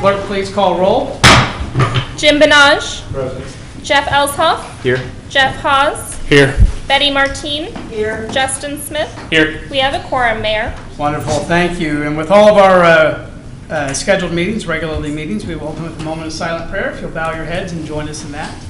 clerk please call roll? Jim Benage. Present. Jeff Elshoff. Here. Jeff Haas. Here. Betty Martine. Here. Justin Smith. Here. We have a quorum, Mayor. Wonderful, thank you. And with all of our scheduled meetings, regularly meetings, we will open with a moment of silent prayer. If you'll bow your heads and join us in that.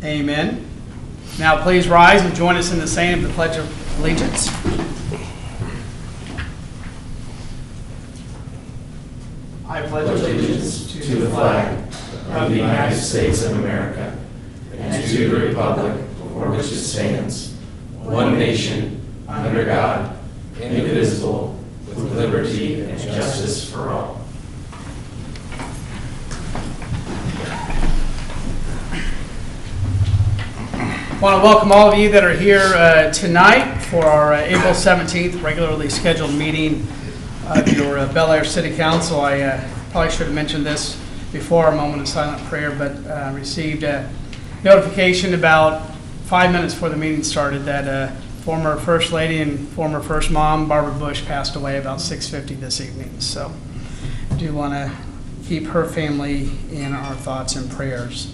Amen. Now please rise and join us in the saying of the Pledge of Allegiance. I pledge allegiance to the flag of the United States of America and to the republic for which it stands, one nation, under God, indivisible, with liberty and justice for all. I want to welcome all of you that are here tonight for our April 17th regularly scheduled meeting of your Bel Aire City Council. I probably should have mentioned this before our moment of silent prayer, but received a notification about 5 minutes before the meeting started that former First Lady and former First Mom, Barbara Bush, passed away about 6:50 this evening. So I do want to keep her family in our thoughts and prayers.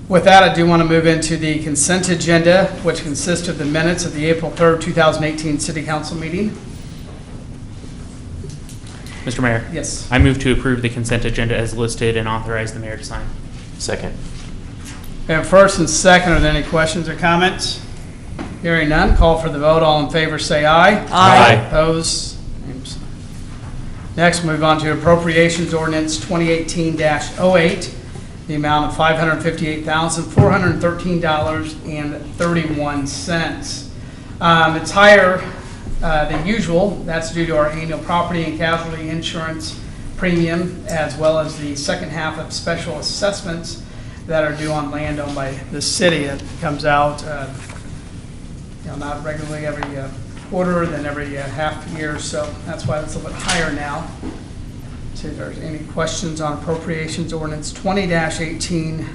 With that, I do want to move into the consent agenda, which consists of the minutes of the April 3rd, 2018 City Council meeting. Mr. Mayor. Yes. I move to approve the consent agenda as listed and authorize the mayor to sign. Second. We have first and second. Are there any questions or comments? Hearing none, call for the vote. All in favor say aye. Aye. Opposed? Next, move on to appropriations ordinance 2018-08. The amount of $558,413.31. It's higher than usual. That's due to our annual property and casualty insurance premium, as well as the second half of special assessments that are due on land owned by the city. It comes out not regularly every quarter, then every half year, so that's why it's a little bit higher now. See if there's any questions on appropriations ordinance 20-18-08.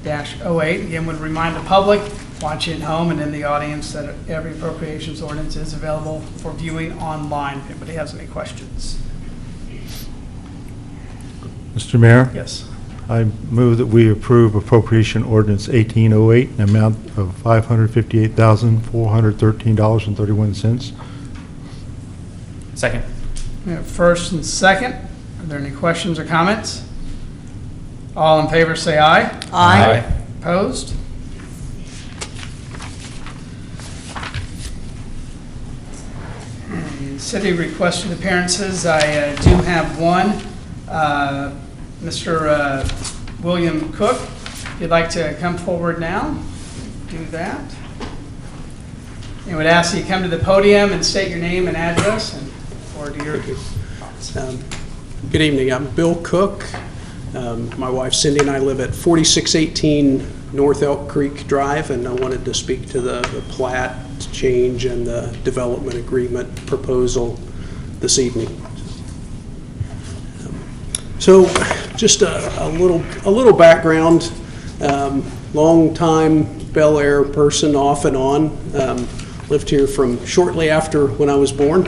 Again, would remind the public watching at home and in the audience that every appropriations ordinance is available for viewing online if anybody has any questions. Mr. Mayor? Yes. I move that we approve appropriation ordinance 1808, an amount of $558,413.31. Second. We have first and second. Are there any questions or comments? All in favor say aye. Aye. Opposed? City requested appearances. I do have one. Mr. William Cook, if you'd like to come forward now, do that. And would ask you to come to the podium and state your name and address and forward to your thoughts. Good evening. I'm Bill Cook. My wife Cindy and I live at 4618 North Elk Creek Drive, and I wanted to speak to the plat change and the development agreement proposal this evening. So, just a little background. Long time Bel Aire person, off and on. Lived here from shortly after when I was born.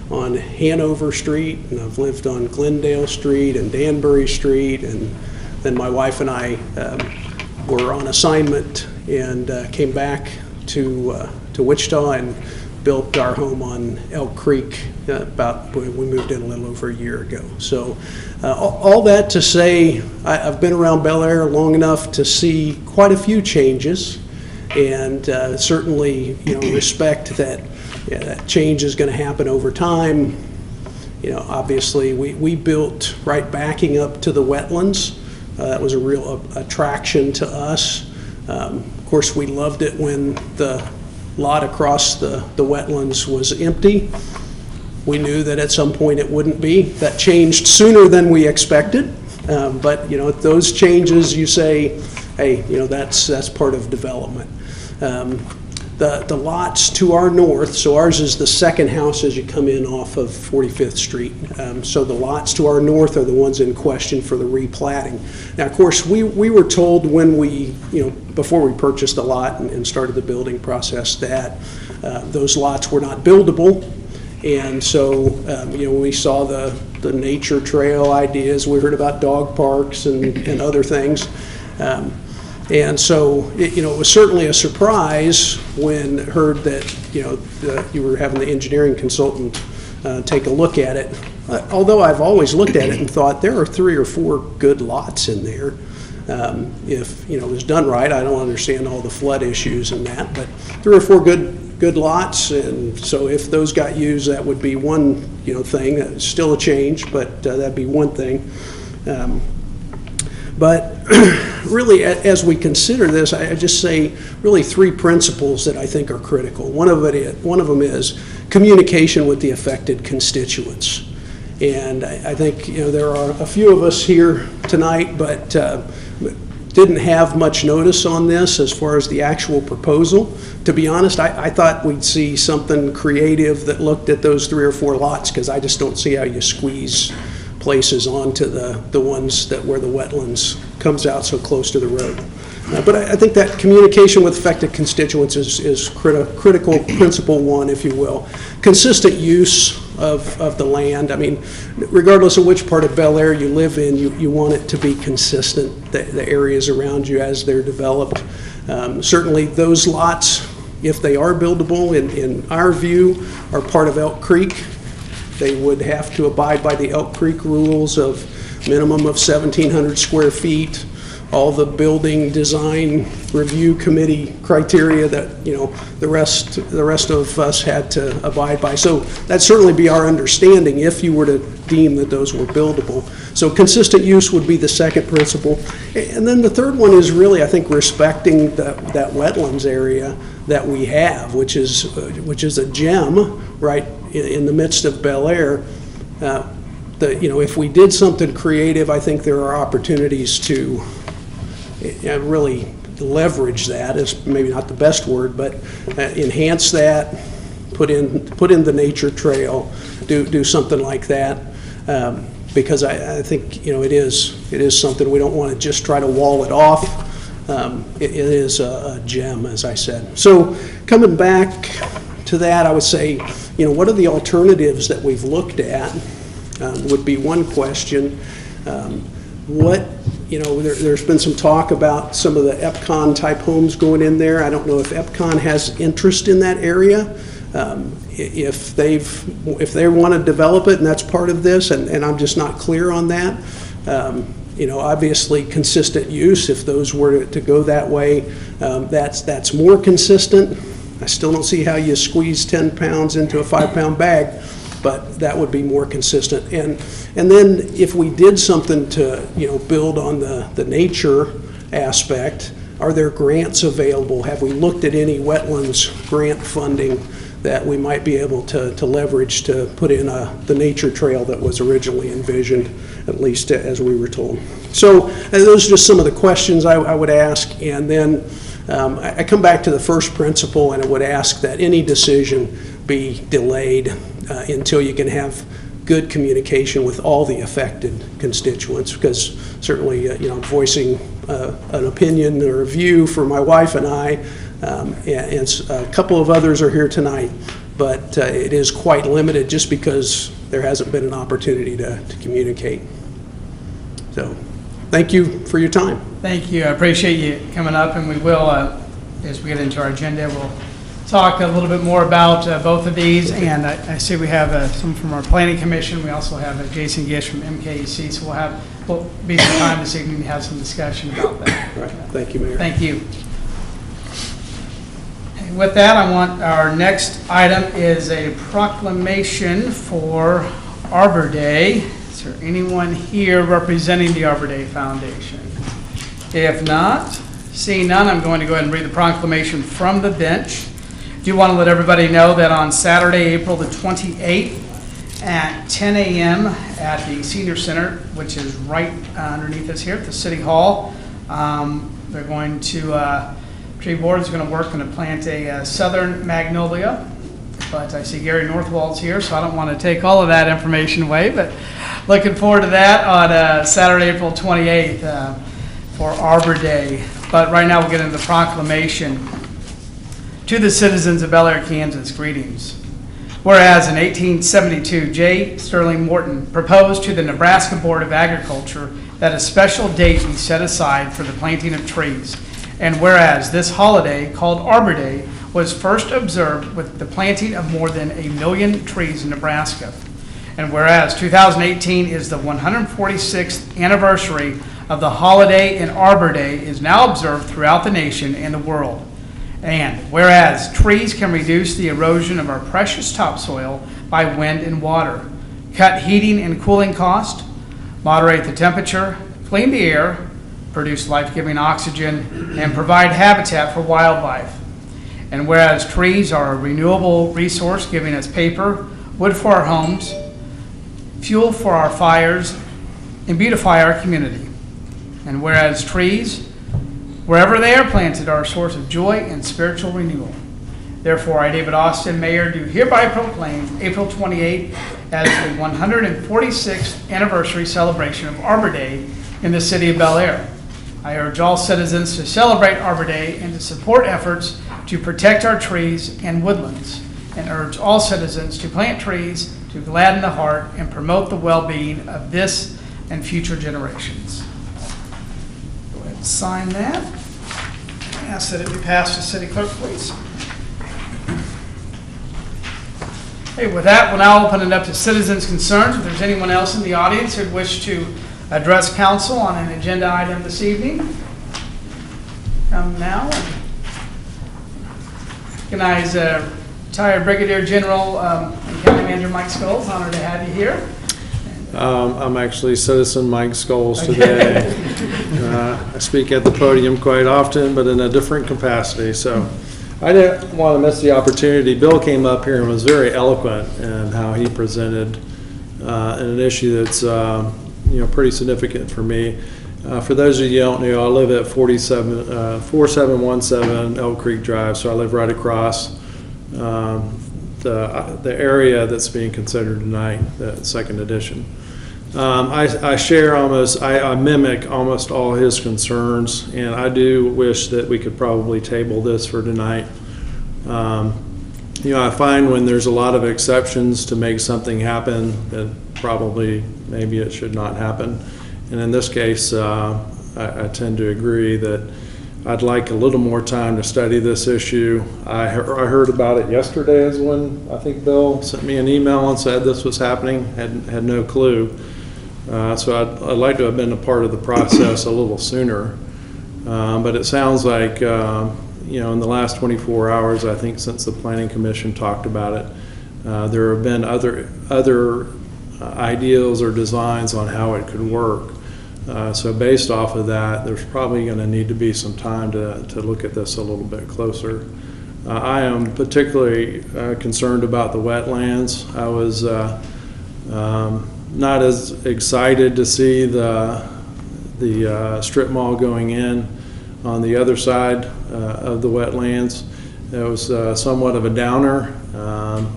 On Hanover Street, and I've lived on Glendale Street and Danbury Street, and then my wife and I were on assignment and came back to Wichita and built our home on Elk Creek we moved in a little over a year ago. So all that to say, I've been around Bel Aire long enough to see quite a few changes, and certainly respect that. Yeah, that change is going to happen over time. Obviously we built right backing up to the wetlands. That was a real attraction to us. Of course, we loved it when the lot across the wetlands was empty. We knew that at some point it wouldn't be. That changed sooner than we expected. But those changes, you say, hey, that's part of development. The lots to our north, so ours is the second house as you come in off of 45th Street. So the lots to our north are the ones in question for the replatting. Now, of course, we were told when we, before we purchased the lot and started the building process that those lots were not buildable. And so, we saw the nature trail ideas, we heard about dog parks and other things. And so, it was certainly a surprise when heard that, you were having the engineering consultant take a look at it. Although I've always looked at it and thought there are 3 or 4 good lots in there. If, it was done right, I don't understand all the flood issues and that, but 3 or 4 good lots. And so if those got used, that would be one, thing. That's still a change, but that'd be one thing. But really, as we consider this, I just say really 3 principles that I think are critical. One of them is communication with the affected constituents. And I think, there are a few of us here tonight, but didn't have much notice on this as far as the actual proposal. To be honest, I thought we'd see something creative that looked at those 3 or 4 lots, because I just don't see how you squeeze places onto the ones where the wetlands comes out so close to the road. But I think that communication with affected constituents is critical principle 1, if you will. Consistent use of the land. I mean, regardless of which part of Bel Aire you live in, you want it to be consistent, the areas around you as they're developed. Certainly those lots, if they are buildable, in our view, are part of Elk Creek. They would have to abide by the Elk Creek rules of minimum of 1,700 square feet, all the building design review committee criteria that the rest of us had to abide by. So that'd certainly be our understanding if you were to deem that those were buildable. So consistent use would be the second principle. And then the third one is really, I think, respecting that wetlands area that we have, which is a gem right in the midst of Bel Aire. If we did something creative, I think there are opportunities to really leverage that, is maybe not the best word, but enhance that, put in the nature trail, do something like that, because I think it is something we don't want to just try to wall it off. It is a gem, as I said. So coming back to that, I would say, what are the alternatives that we've looked at? Would be one question. There's been some talk about some of the EPCON type homes going in there. I don't know if EPCON has interest in that area. If they want to develop it and that's part of this, and I'm just not clear on that. Obviously consistent use, if those were to go that way, that's more consistent. I still don't see how you squeeze 10 pounds into a 5-pound bag, but that would be more consistent. And then if we did something to build on the nature aspect, are there grants available? Have we looked at any wetlands grant funding that we might be able to leverage to put in the nature trail that was originally envisioned, at least as we were told? So those are just some of the questions I would ask. And then I come back to the first principle, and I would ask that any decision be delayed until you can have good communication with all the affected constituents, because certainly voicing an opinion or a view for my wife and I, and a couple of others are here tonight, but it is quite limited just because there hasn't been an opportunity to communicate. So thank you for your time. Thank you. I appreciate you coming up, and we will, as we get into our agenda, we'll talk a little bit more about both of these. And I see we have some from our Planning Commission. We also have Jason Gish from MKEC, so we'll be some time this evening to have some discussion about that. All right. Thank you, Mayor. Thank you. And with that, our next item is a proclamation for Arbor Day. Is there anyone here representing the Arbor Day Foundation? If not, seeing none, I'm going to go ahead and read the proclamation from the bench. I do want to let everybody know that on Saturday, April the 28th at 10 a.m. at the Senior Center, which is right underneath us here at the City Hall, they're going to Tree board is going to work to plant a southern magnolia, but I see Gary Northwald's here, so I don't want to take all of that information away, but looking forward to that on Saturday, April 28th for Arbor Day. But right now we'll get into the proclamation. To the citizens of Bel Aire, Kansas, greetings. Whereas in 1872, J. Sterling Morton proposed to the Nebraska Board of Agriculture that a special date be set aside for the planting of trees. And whereas this holiday, called Arbor Day, was first observed with the planting of more than 1 million trees in Nebraska. And whereas 2018 is the 146th anniversary of the holiday, and Arbor Day is now observed throughout the nation and the world. And whereas trees can reduce the erosion of our precious topsoil by wind and water, cut heating and cooling cost, moderate the temperature, clean the air, produce life-giving oxygen, and provide habitat for wildlife. And whereas trees are a renewable resource, giving us paper, wood for our homes, fuel for our fires, and beautify our community. And whereas trees, wherever they are planted, are a source of joy and spiritual renewal. Therefore, I, David Austin, Mayor, do hereby proclaim April 28th as the 146th anniversary celebration of Arbor Day in the city of Bel Aire. I urge all citizens to celebrate Arbor Day and to support efforts to protect our trees and woodlands, and urge all citizens to plant trees to gladden the heart and promote the well-being of this and future generations. Go ahead and sign that. I ask that it be passed to City Clerk, please. Hey, with that, we'll now open it up to citizens' concerns. If there's anyone else in the audience who'd wish to address council on an agenda item this evening, come now. Recognize retired Brigadier General and County Manager Mike Scholes. Honored to have you here. I'm actually Citizen Mike Scholes today. I speak at the podium quite often, but in a different capacity. So I didn't want to miss the opportunity. Bill came up here and was very eloquent in how he presented an issue that's pretty significant for me. For those of you who don't know, I live at 4717 Elk Creek Drive, so I live right across the area that's being considered tonight, the second edition. I mimic almost all his concerns, and I do wish that we could probably table this for tonight. I find when there's a lot of exceptions to make something happen, that probably maybe it should not happen. And in this case, I tend to agree that I'd like a little more time to study this issue. I heard about it yesterday is when I think Bill sent me an email and said this was happening, had no clue. So I'd like to have been a part of the process a little sooner. But it sounds like, in the last 24 hours, I think since the Planning Commission talked about it, there have been other ideals or designs on how it could work. So based off of that, there's probably going to need to be some time to look at this a little bit closer. I am particularly concerned about the wetlands. I was not as excited to see the strip mall going in on the other side of the wetlands. It was somewhat of a downer,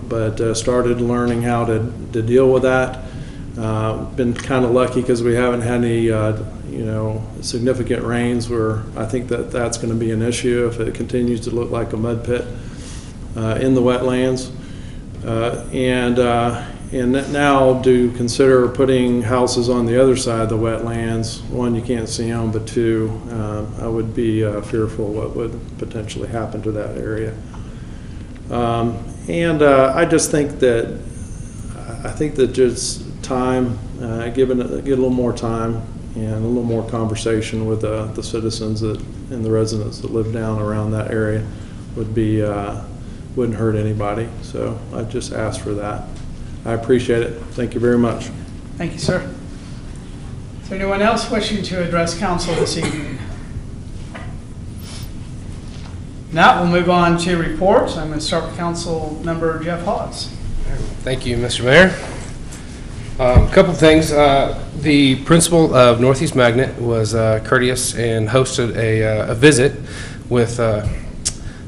but started learning how to deal with that. Been kind of lucky because we haven't had any significant rains where I think that's going to be an issue if it continues to look like a mud pit in the wetlands. And now to consider putting houses on the other side of the wetlands, one, you can't see them, but two, I would be fearful what would potentially happen to that area. I just think that just time, get a little more time and a little more conversation with the citizens and the residents that live down around that area wouldn't hurt anybody. So I just ask for that. I appreciate it. Thank you very much. Thank you, sir. Is there anyone else wishing to address council this evening? Now we'll move on to reports. I'm going to start with Council Member Jeff Hawes. Thank you, Mr. Mayor. A couple of things. The principal of Northeast Magnet was courteous and hosted a visit with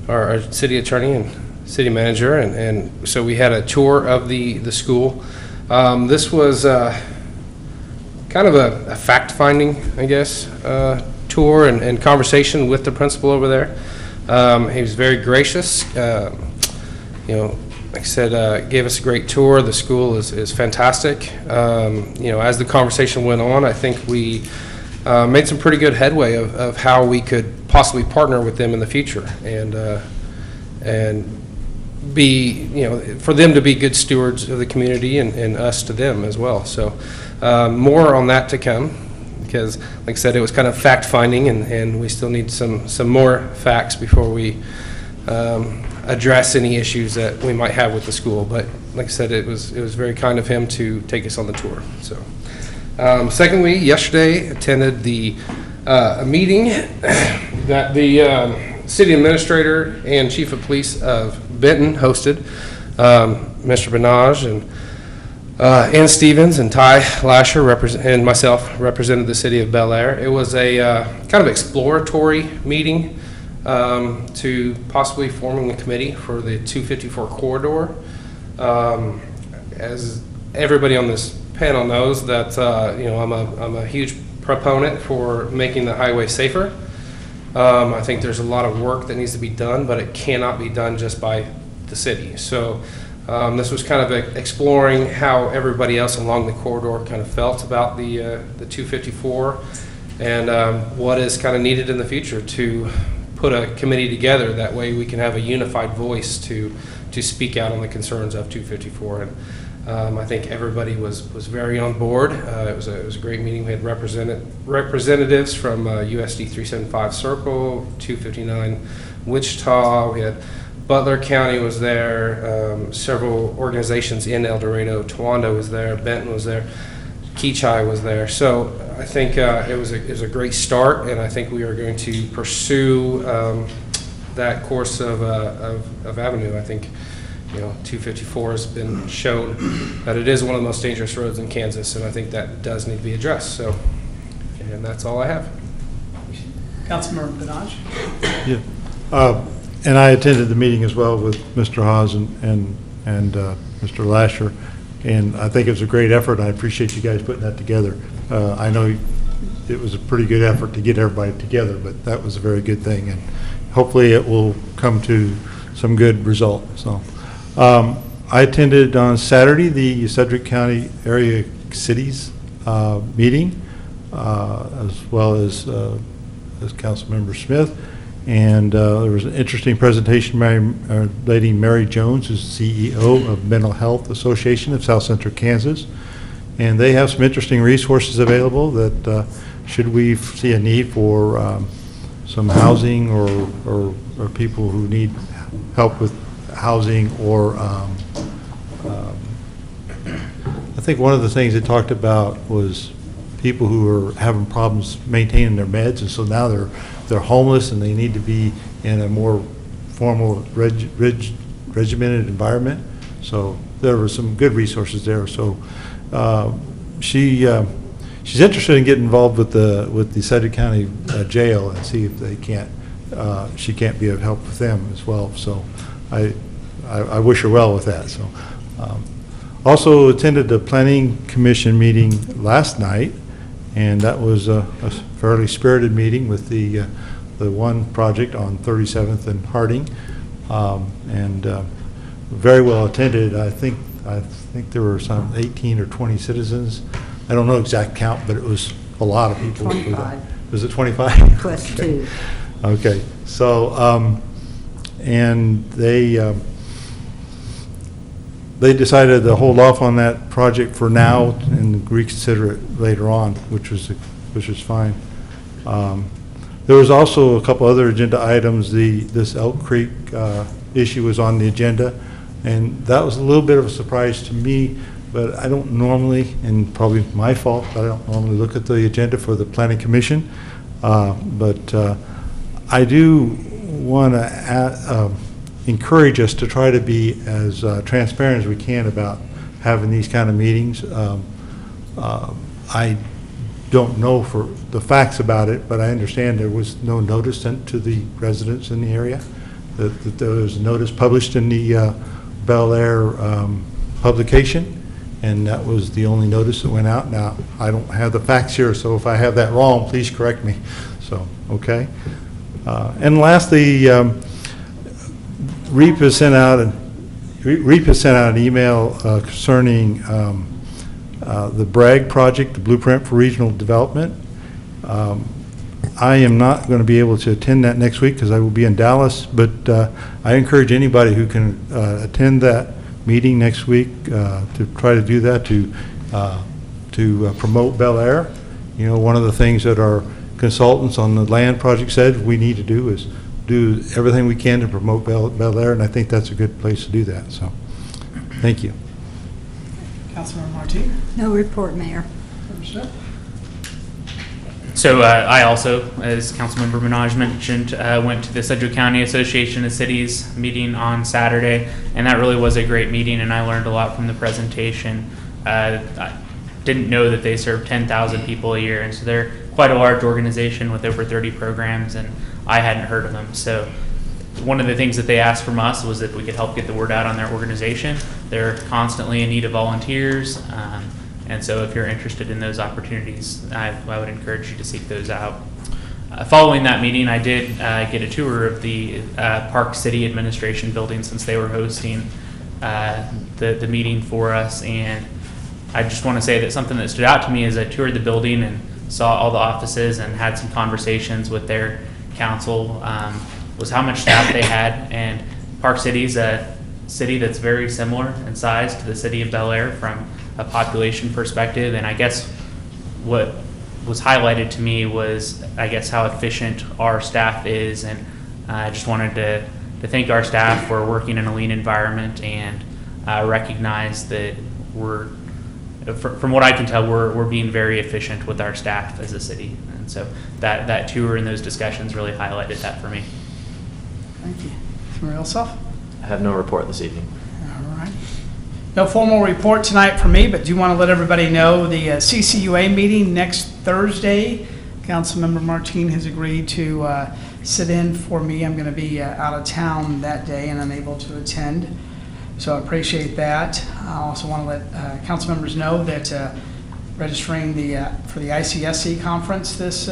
our city attorney and city manager, and so we had a tour of the school. This was kind of a fact-finding, I guess, tour and conversation with the principal over there. He was very gracious. Like I said, gave us a great tour. The school is fantastic. As the conversation went on, I think we made some pretty good headway of how we could possibly partner with them in the future, and be, for them to be good stewards of the community, and us to them as well. So more on that to come, because like I said, it was kind of fact finding, and we still need some more facts before we address any issues that we might have with the school. But like I said, it was very kind of him to take us on the tour. So secondly, yesterday attended a meeting that the city administrator and chief of police of Benton hosted. Mr. Benage and Ann Stevens and Ty Lasher and myself represented the city of Bel Aire. It was a kind of exploratory meeting to possibly forming a committee for the 254 corridor. As everybody on this panel knows, that I'm a huge proponent for making the highway safer. I think there's a lot of work that needs to be done, but it cannot be done just by the city. So this was kind of exploring how everybody else along the corridor kind of felt about the 254, and what is kind of needed in the future to put a committee together. That way we can have a unified voice to speak out on the concerns of 254. And I think everybody was very on board. It was a great meeting. We had representatives from USD 375 Circle, 259 Wichita. We had Butler County was there. Several organizations in El Dorado. Towanda was there. Benton was there. Keachai was there. So I think it was a great start, and I think we are going to pursue that course of avenue. I think 254 has been shown that it is one of the most dangerous roads in Kansas, and I think that does need to be addressed. So, and that's all I have. Councilmember Benage? Yeah. And I attended the meeting as well with Mr. Hawes and Mr. Lasher, and I think it was a great effort. I appreciate you guys putting that together. I know it was a pretty good effort to get everybody together, but that was a very good thing, and hopefully it will come to some good result. So I attended on Saturday the Sedgwick County Area Cities meeting, as well as Councilmember Smith. And there was an interesting presentation. Lady Mary Jones is CEO of Mental Health Association of South Central Kansas. And they have some interesting resources available that should we see a need for some housing or people who need help with housing, or I think one of the things they talked about was people who are having problems maintaining their meds, and so now they're homeless and they need to be in a more formal regimented environment. So there were some good resources there. So she's interested in getting involved with the Sedgwick County jail and see if they can't she can't be of help with them as well. So I wish her well with that. So also attended the Planning Commission meeting last night, and that was a fairly spirited meeting with the one project on 37th and Harding, and very well attended. I think there were some 18 or 20 citizens. I don't know exact count, but it was a lot of people. 25. Was it 25? Plus Okay. 2. Okay, so and they decided to hold off on that project for now and reconsider it later on, which was fine. There was also a couple other agenda items. This Elk Creek issue was on the agenda, and that was a little bit of a surprise to me. But I don't normally, and probably my fault, I don't normally look at the agenda for the Planning Commission. But I do want to encourage us to try to be as transparent as we can about having these kind of meetings. I don't know for the facts about it, but I understand there was no notice sent to the residents in the area, that there was a notice published in the Bel Aire publication, and that was the only notice that went out. Now, I don't have the facts here, so if I have that wrong, please correct me. So, okay. And lastly, REAP has sent out an email concerning the BRAG project, the Blueprint for Regional Development. I am not going to be able to attend that next week because I will be in Dallas, but I encourage anybody who can attend that meeting next week to try to do that to promote Bel Aire. You know, one of the things that our consultants on the land project said we need to do is do everything we can to promote Bel Aire, and I think that's a good place to do that. So, thank you. Councilmember Martin? No report, Mayor. So I also, as Councilmember Minaj mentioned, went to the Sedgwick County Association of Cities meeting on Saturday, and that really was a great meeting, and I learned a lot from the presentation. I didn't know that they serve 10,000 people a year, and so they're quite a large organization with over 30 programs, and I hadn't heard of them. So one of the things that they asked from us was that we could help get the word out on their organization. They're constantly in need of volunteers. And so if you're interested in those opportunities, I would encourage you to seek those out. Following that meeting, I did get a tour of the Park City Administration building since they were hosting the meeting for us. And I just want to say that something that stood out to me is I toured the building and saw all the offices and had some conversations with their council, was how much staff they had. And Park City is a city that's very similar in size to the city of Bel Aire from a population perspective, and I guess what was highlighted to me was, I guess, how efficient our staff is, and I just wanted to thank our staff for working in a lean environment and recognize that we're, from what I can tell, we're being very efficient with our staff as a city, and so that tour and those discussions really highlighted that for me. Thank you. Somebody else off? I have no report this evening. All right. No formal report tonight for me, but do want to let everybody know the CCUA meeting next Thursday. Councilmember Martin has agreed to sit in for me. I'm going to be out of town that day and unable to attend, so I appreciate that. I also want to let council members know that registering for the ICSC conference this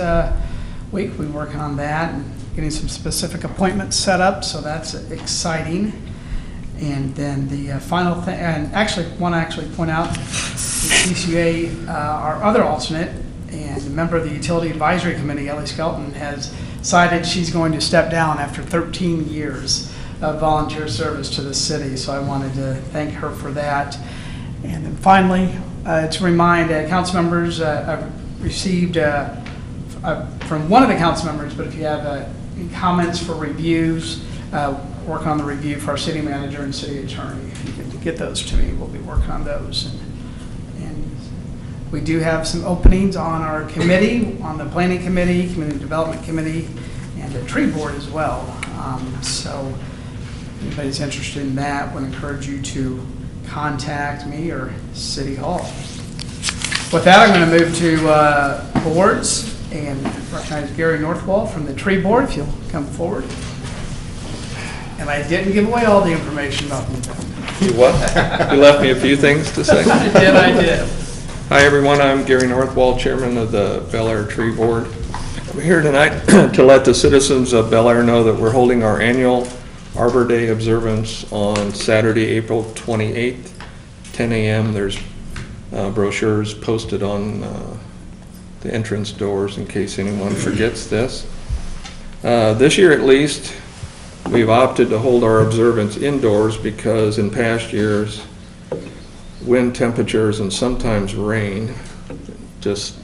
week, we're working on that and getting some specific appointments set up, so that's exciting. And then the final thing, and actually want to point out, the CCUA, our other alternate and a member of the Utility Advisory Committee, Ellie Skelton, has decided she's going to step down after 13 years of volunteer service to the city. So I wanted to thank her for that. And then finally, to remind council members, I've received from one of the council members, but if you have any comments for reviews, work on the review for our city manager and city attorney. If you can get those to me, we'll be working on those. And we do have some openings on our committee, on the planning committee, community development committee, and the tree board as well. So if anybody's interested in that, would encourage you to contact me or City Hall. With that, I'm going to move to boards and recognize Gary Northwall from the tree board, if you'll come forward. And I didn't give away all the information about the event. You what? You left me a few things to say. I did. Hi, everyone. I'm Gary Northwall, Chairman of the Bel Aire Tree Board. I'm here tonight to let the citizens of Bel Aire know that we're holding our annual Arbor Day observance on Saturday, April 28th, 10 a.m. There's brochures posted on the entrance doors in case anyone forgets this. This year at least, we've opted to hold our observance indoors because in past years, wind temperatures and sometimes rain just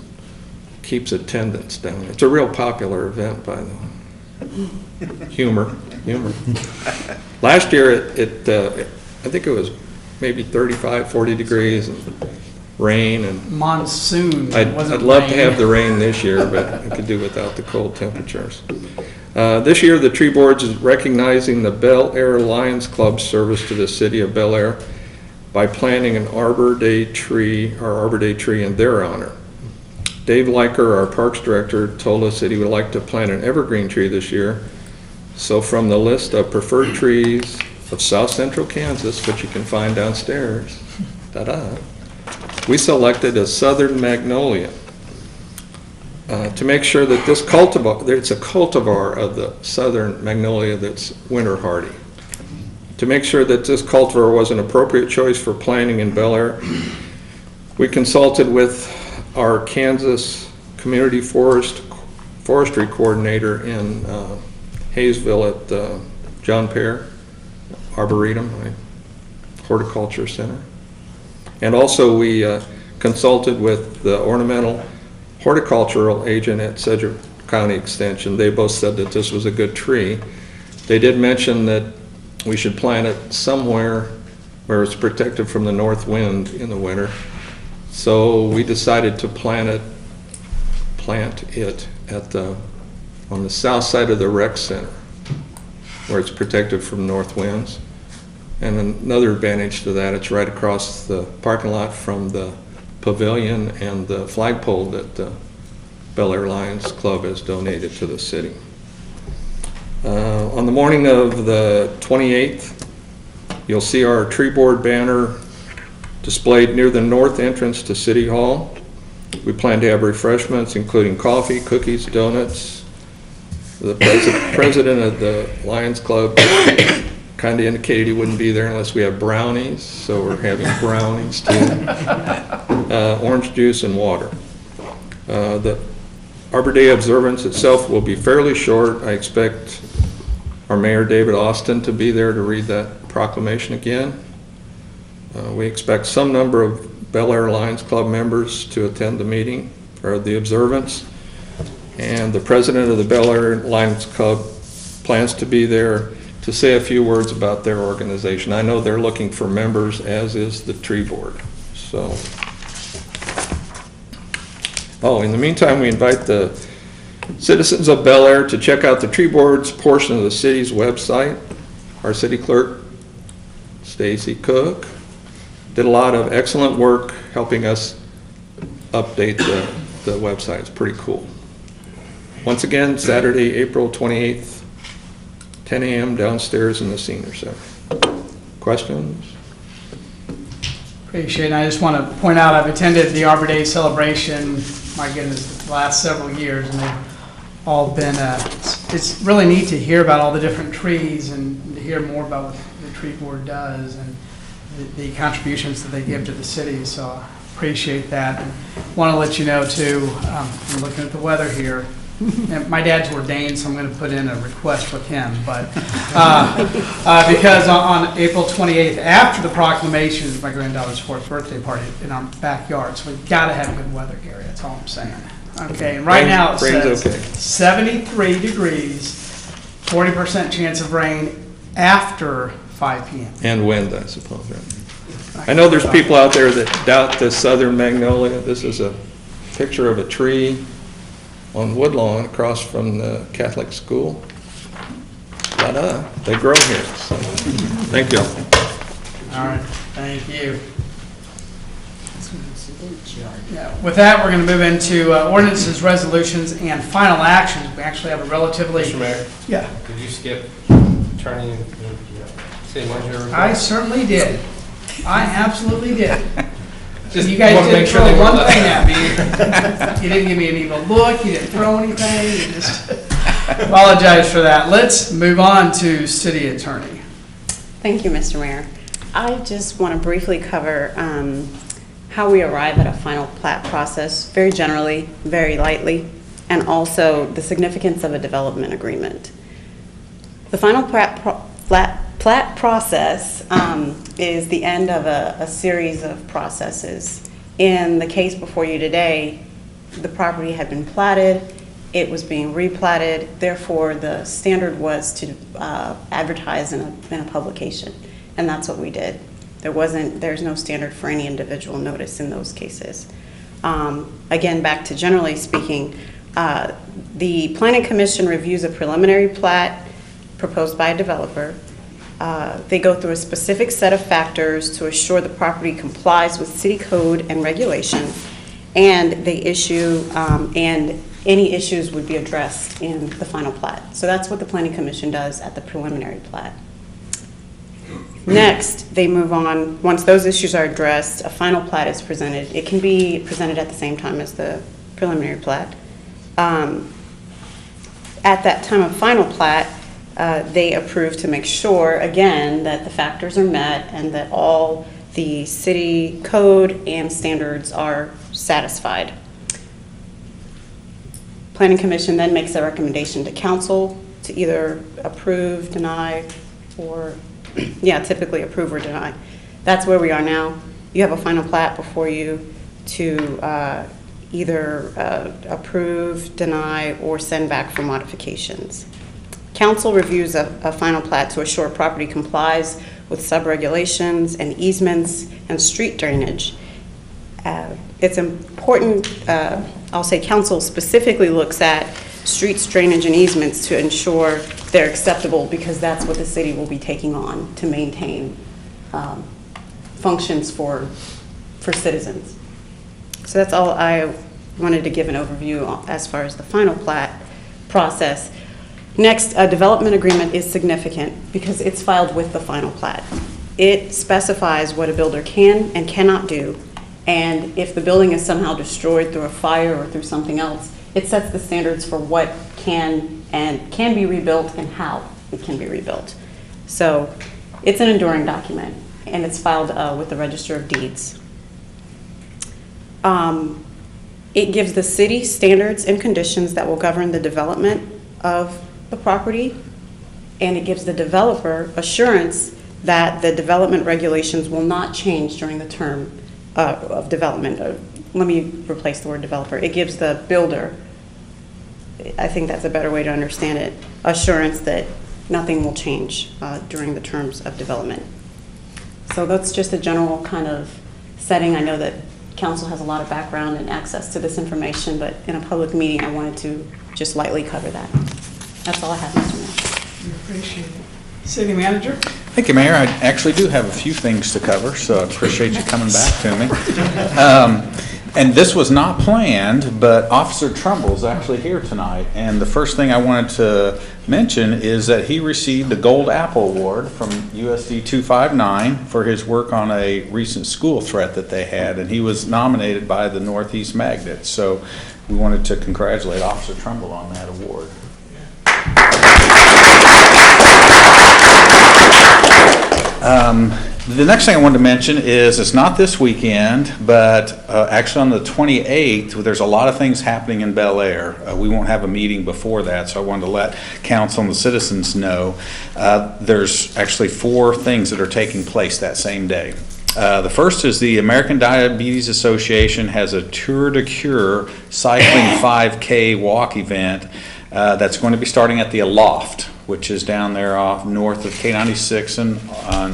keeps attendance down. It's a real popular event, by the way. Humor. Last year, I think it was maybe 35, 40 degrees and rain. And monsoon. I'd love to have the rain this year, but I could do without the cold temperatures. This year, the Tree Board is recognizing the Bel Aire Lions Club service to the city of Bel Aire by planting an Arbor Day tree in their honor. Dave Liker, our Parks Director, told us that he would like to plant an evergreen tree this year. So from the list of preferred trees of South Central Kansas, which you can find downstairs, we selected a southern magnolia. To make sure that this cultivar, it's a cultivar of the southern magnolia that's winter hardy. To make sure that this cultivar was an appropriate choice for planting in Bel Aire, we consulted with our Kansas Community Forestry Coordinator in Hayesville at John Pear Arboretum, Horticulture Center. And also we consulted with the ornamental horticultural agent at Sedgwick County Extension. They both said that this was a good tree. They did mention that we should plant it somewhere where it's protected from the north wind in the winter. So we decided to plant it at on the south side of the rec center, where it's protected from north winds. And another advantage to that, it's right across the parking lot from the pavilion and the flagpole that the Bel Aire Lions Club has donated to the city. On the morning of the 28th, you'll see our tree board banner displayed near the north entrance to City Hall. We plan to have refreshments including coffee, cookies, donuts. The president of the Lions Club kind of indicated he wouldn't be there unless we have brownies, so we're having brownies too. Orange juice and water. The Arbor Day observance itself will be fairly short. I expect our Mayor David Austin to be there to read that proclamation again. We expect some number of Bel Aire Lions Club members to attend the meeting or the observance, and the president of the Bel Aire Lions Club plans to be there to say a few words about their organization. I know they're looking for members, as is the tree board. So, in the meantime, we invite the citizens of Bel Aire to check out the tree board's portion of the city's website. Our city clerk, Stacy Cook, did a lot of excellent work helping us update the website. It's pretty cool. Once again, Saturday, April 28th, 10 a.m. downstairs in the Senior Center. Questions? Appreciate it. I just want to point out I've attended the Arbor Day celebration, my goodness, the last several years, and they've all been, it's really neat to hear about all the different trees and to hear more about what the tree board does and the contributions that they give to the city. So I appreciate that. And want to let you know too, I'm looking at the weather here. And my dad's ordained, so I'm going to put in a request with him. But because on April 28th, after the proclamation, is my granddaughter's 4th birthday party in our backyard. So we've got to have good weather, Gary. That's all I'm saying. Okay, and right now it says 73 degrees, 40% chance of rain after 5 p.m. And wind, I suppose. Right? I know there's people out there that doubt the southern magnolia. This is a picture of a tree on Woodlawn across from the Catholic school. They grow here. So. Thank you. All right, thank you. Yeah. With that, we're going to move into ordinances, resolutions, and final actions. We actually have a relatively... Mr. Mayor? Yeah. Did you skip turning city manager? I certainly did. I absolutely did. Just you guys wanna didn't make sure throw they one weren't thing at me. You didn't give me an evil look. You didn't throw anything. You just apologize for that. Let's move on to city attorney. Thank you, Mr. Mayor. I just want to briefly cover how we arrive at a final plat process, very generally, very lightly, and also the significance of a development agreement. The final plat process is the end of a series of processes. In the case before you today, the property had been platted, it was being replatted, therefore the standard was to advertise in a publication, and that's what we did. There's no standard for any individual notice in those cases. Again, back to generally speaking, the Planning Commission reviews a preliminary plat proposed by a developer. They go through a specific set of factors to assure the property complies with city code and regulations, and they issue, and any issues would be addressed in the final plat. So that's what the Planning Commission does at the preliminary plat. Next, they move on, once those issues are addressed, a final plat is presented. It can be presented at the same time as the preliminary plat. At that time of final plat, they approve to make sure, again, that the factors are met and that all the city code and standards are satisfied. Planning Commission then makes a recommendation to council to either approve, deny, or, yeah, typically approve or deny. That's where we are now. You have a final plat before you to either approve, deny, or send back for modifications. Council reviews a final plat to assure property complies with sub-regulations and easements and street drainage. It's important, I'll say council specifically looks at streets, drainage, and easements to ensure they're acceptable, because that's what the city will be taking on to maintain functions for citizens. So that's all I wanted to give an overview as far as the final plat process. Next, a development agreement is significant because it's filed with the final plat. It specifies what a builder can and cannot do, and if the building is somehow destroyed through a fire or through something else, it sets the standards for what can be rebuilt and how it can be rebuilt. So it's an enduring document, and it's filed with the Register of Deeds. It gives the city standards and conditions that will govern the development of the property, and it gives the developer assurance that the development regulations will not change during the term of development. Let me replace the word developer. It gives the builder, I think that's a better way to understand it, assurance that nothing will change during the terms of development. So that's just a general kind of setting. I know that council has a lot of background and access to this information, but in a public meeting, I wanted to just lightly cover that. That's all I have, Mr. Mayor. We appreciate it. City Manager? Thank you, Mayor. I actually do have a few things to cover, so I appreciate you coming back to me. And this was not planned, but Officer Trumbull's actually here tonight. And the first thing I wanted to mention is that he received the Gold Apple Award from USD 259 for his work on a recent school threat that they had, and he was nominated by the Northeast Magnet. So we wanted to congratulate Officer Trumbull on that award. The next thing I wanted to mention is it's not this weekend, but actually on the 28th, there's a lot of things happening in Bel Aire. We won't have a meeting before that, so I wanted to let council and the citizens know. There's actually 4 things that are taking place that same day. The first is the American Diabetes Association has a Tour de Cure cycling 5K walk event that's going to be starting at the Aloft, which is down there off north of K96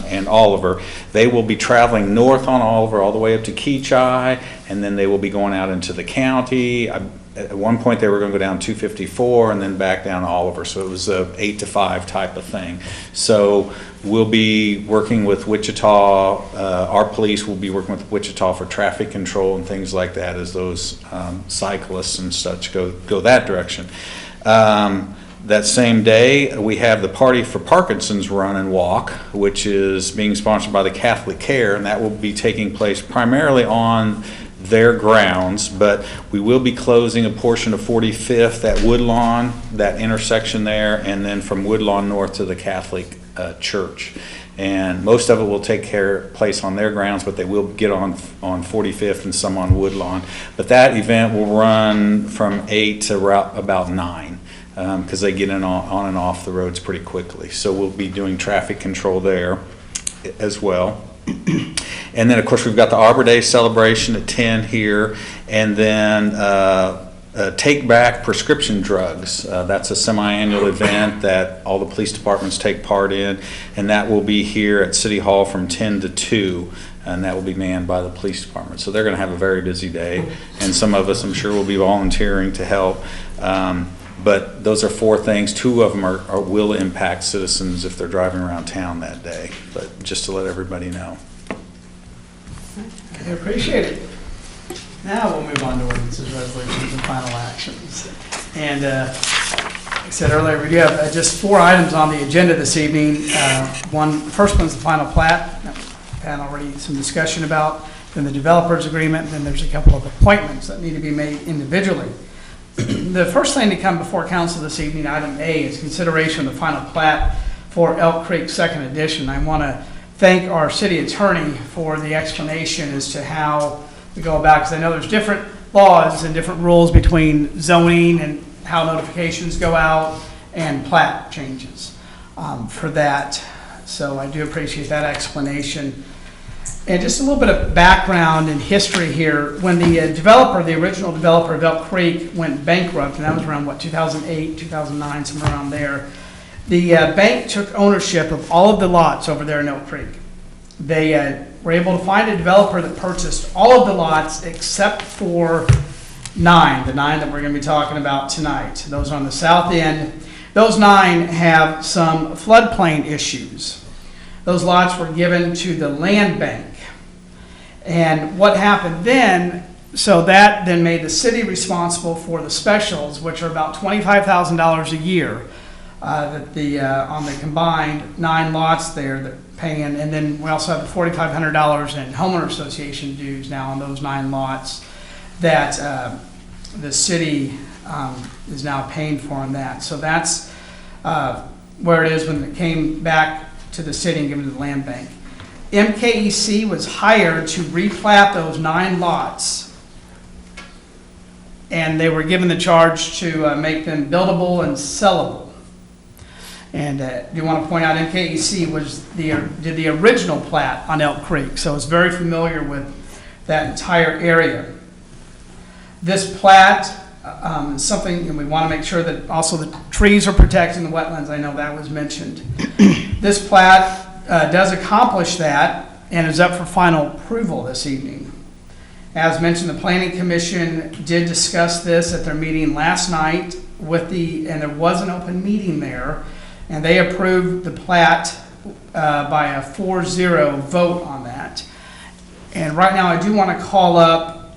and Oliver. They will be traveling north on Oliver all the way up to Keachai, and then they will be going out into the county. At one point they were going to go down 254 and then back down to Oliver, so it was a 8 to 5 type of thing. So we'll be working with Wichita, our police will be working with Wichita for traffic control and things like that as those cyclists and such go that direction. That same day, we have the Party for Parkinson's Run and Walk, which is being sponsored by the Catholic Care, and that will be taking place primarily on their grounds, but we will be closing a portion of 45th at Woodlawn, that intersection there, and then from Woodlawn north to the Catholic Church. And most of it will take place on their grounds, but they will get on 45th and some on Woodlawn. But that event will run from 8 to about 9. Because they get on and off the roads pretty quickly. So we'll be doing traffic control there as well. And then, of course, we've got the Arbor Day celebration at 10 here. And then Take Back Prescription Drugs. That's a semi-annual event that all the police departments take part in. And that will be here at City Hall from 10 to 2. And that will be manned by the police department. So they're going to have a very busy day. And some of us, I'm sure, will be volunteering to help. But those are 4 things. 2 of them will impact citizens if they're driving around town that day. But just to let everybody know. I appreciate it. Now we'll move on to ordinances, resolutions, and final actions. And like I said earlier, we do have just 4 items on the agenda this evening. First one's the final plat. We've had already some discussion about. Then the developers agreement. Then there's a couple of appointments that need to be made individually. The first thing to come before council this evening, item A, is consideration of the final plat for Elk Creek Second Edition. I want to thank our city attorney for the explanation as to how we go about, because I know there's different laws and different rules between zoning and how notifications go out and plat changes for that. So I do appreciate that explanation. And just a little bit of background and history here. When the original developer of Elk Creek went bankrupt, and that was around, 2008, 2009, somewhere around there, the bank took ownership of all of the lots over there in Elk Creek. They were able to find a developer that purchased all of the lots except for 9, the 9 that we're going to be talking about tonight. Those are on the south end. Those 9 have some floodplain issues. Those lots were given to the land bank. And what happened then, so that then made the city responsible for the specials, which are about $25,000 a year that on the combined 9 lots there that paying. And then we also have the $4,500 in homeowner association dues now on those 9 lots that the city is now paying for on that. So that's where it is when it came back to the city and given to the land bank. MKEC was hired to replat those 9 lots, and they were given the charge to make them buildable and sellable. And do want to point out, MKEC did the original plat on Elk Creek, so it's very familiar with that entire area. This plat is something, and we want to make sure that also the trees are protected in the wetlands. I know that was mentioned. This plat does accomplish that and is up for final approval this evening. As mentioned, the Planning Commission did discuss this at their meeting last night and there was an open meeting there, and they approved the plat by a 4-0 vote on that. And right now I do want to call up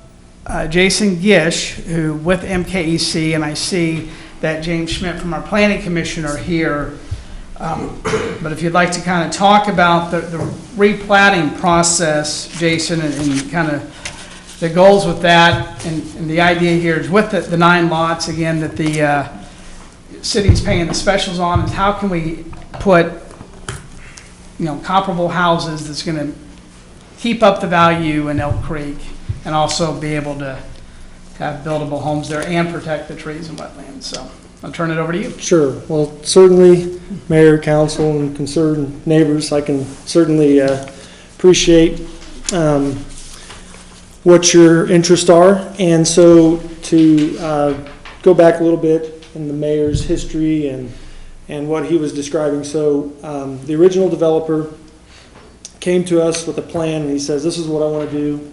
Jason Gish, who with MKEC, and I see that James Schmidt from our Planning Commission are here. But if you'd like to kind of talk about the replatting process, Jason, and kind of the goals with that, and the idea here is with the 9 lots, again, that the city's paying the specials on, is how can we put, comparable houses that's going to keep up the value in Elk Creek and also be able to have buildable homes there and protect the trees and wetlands. So I'll turn it over to you. Sure. Well, certainly, Mayor, Council, and concerned neighbors, I can certainly appreciate what your interests are. And so to go back a little bit in the mayor's history and what he was describing. So the original developer came to us with a plan, and he says, this is what I want to do.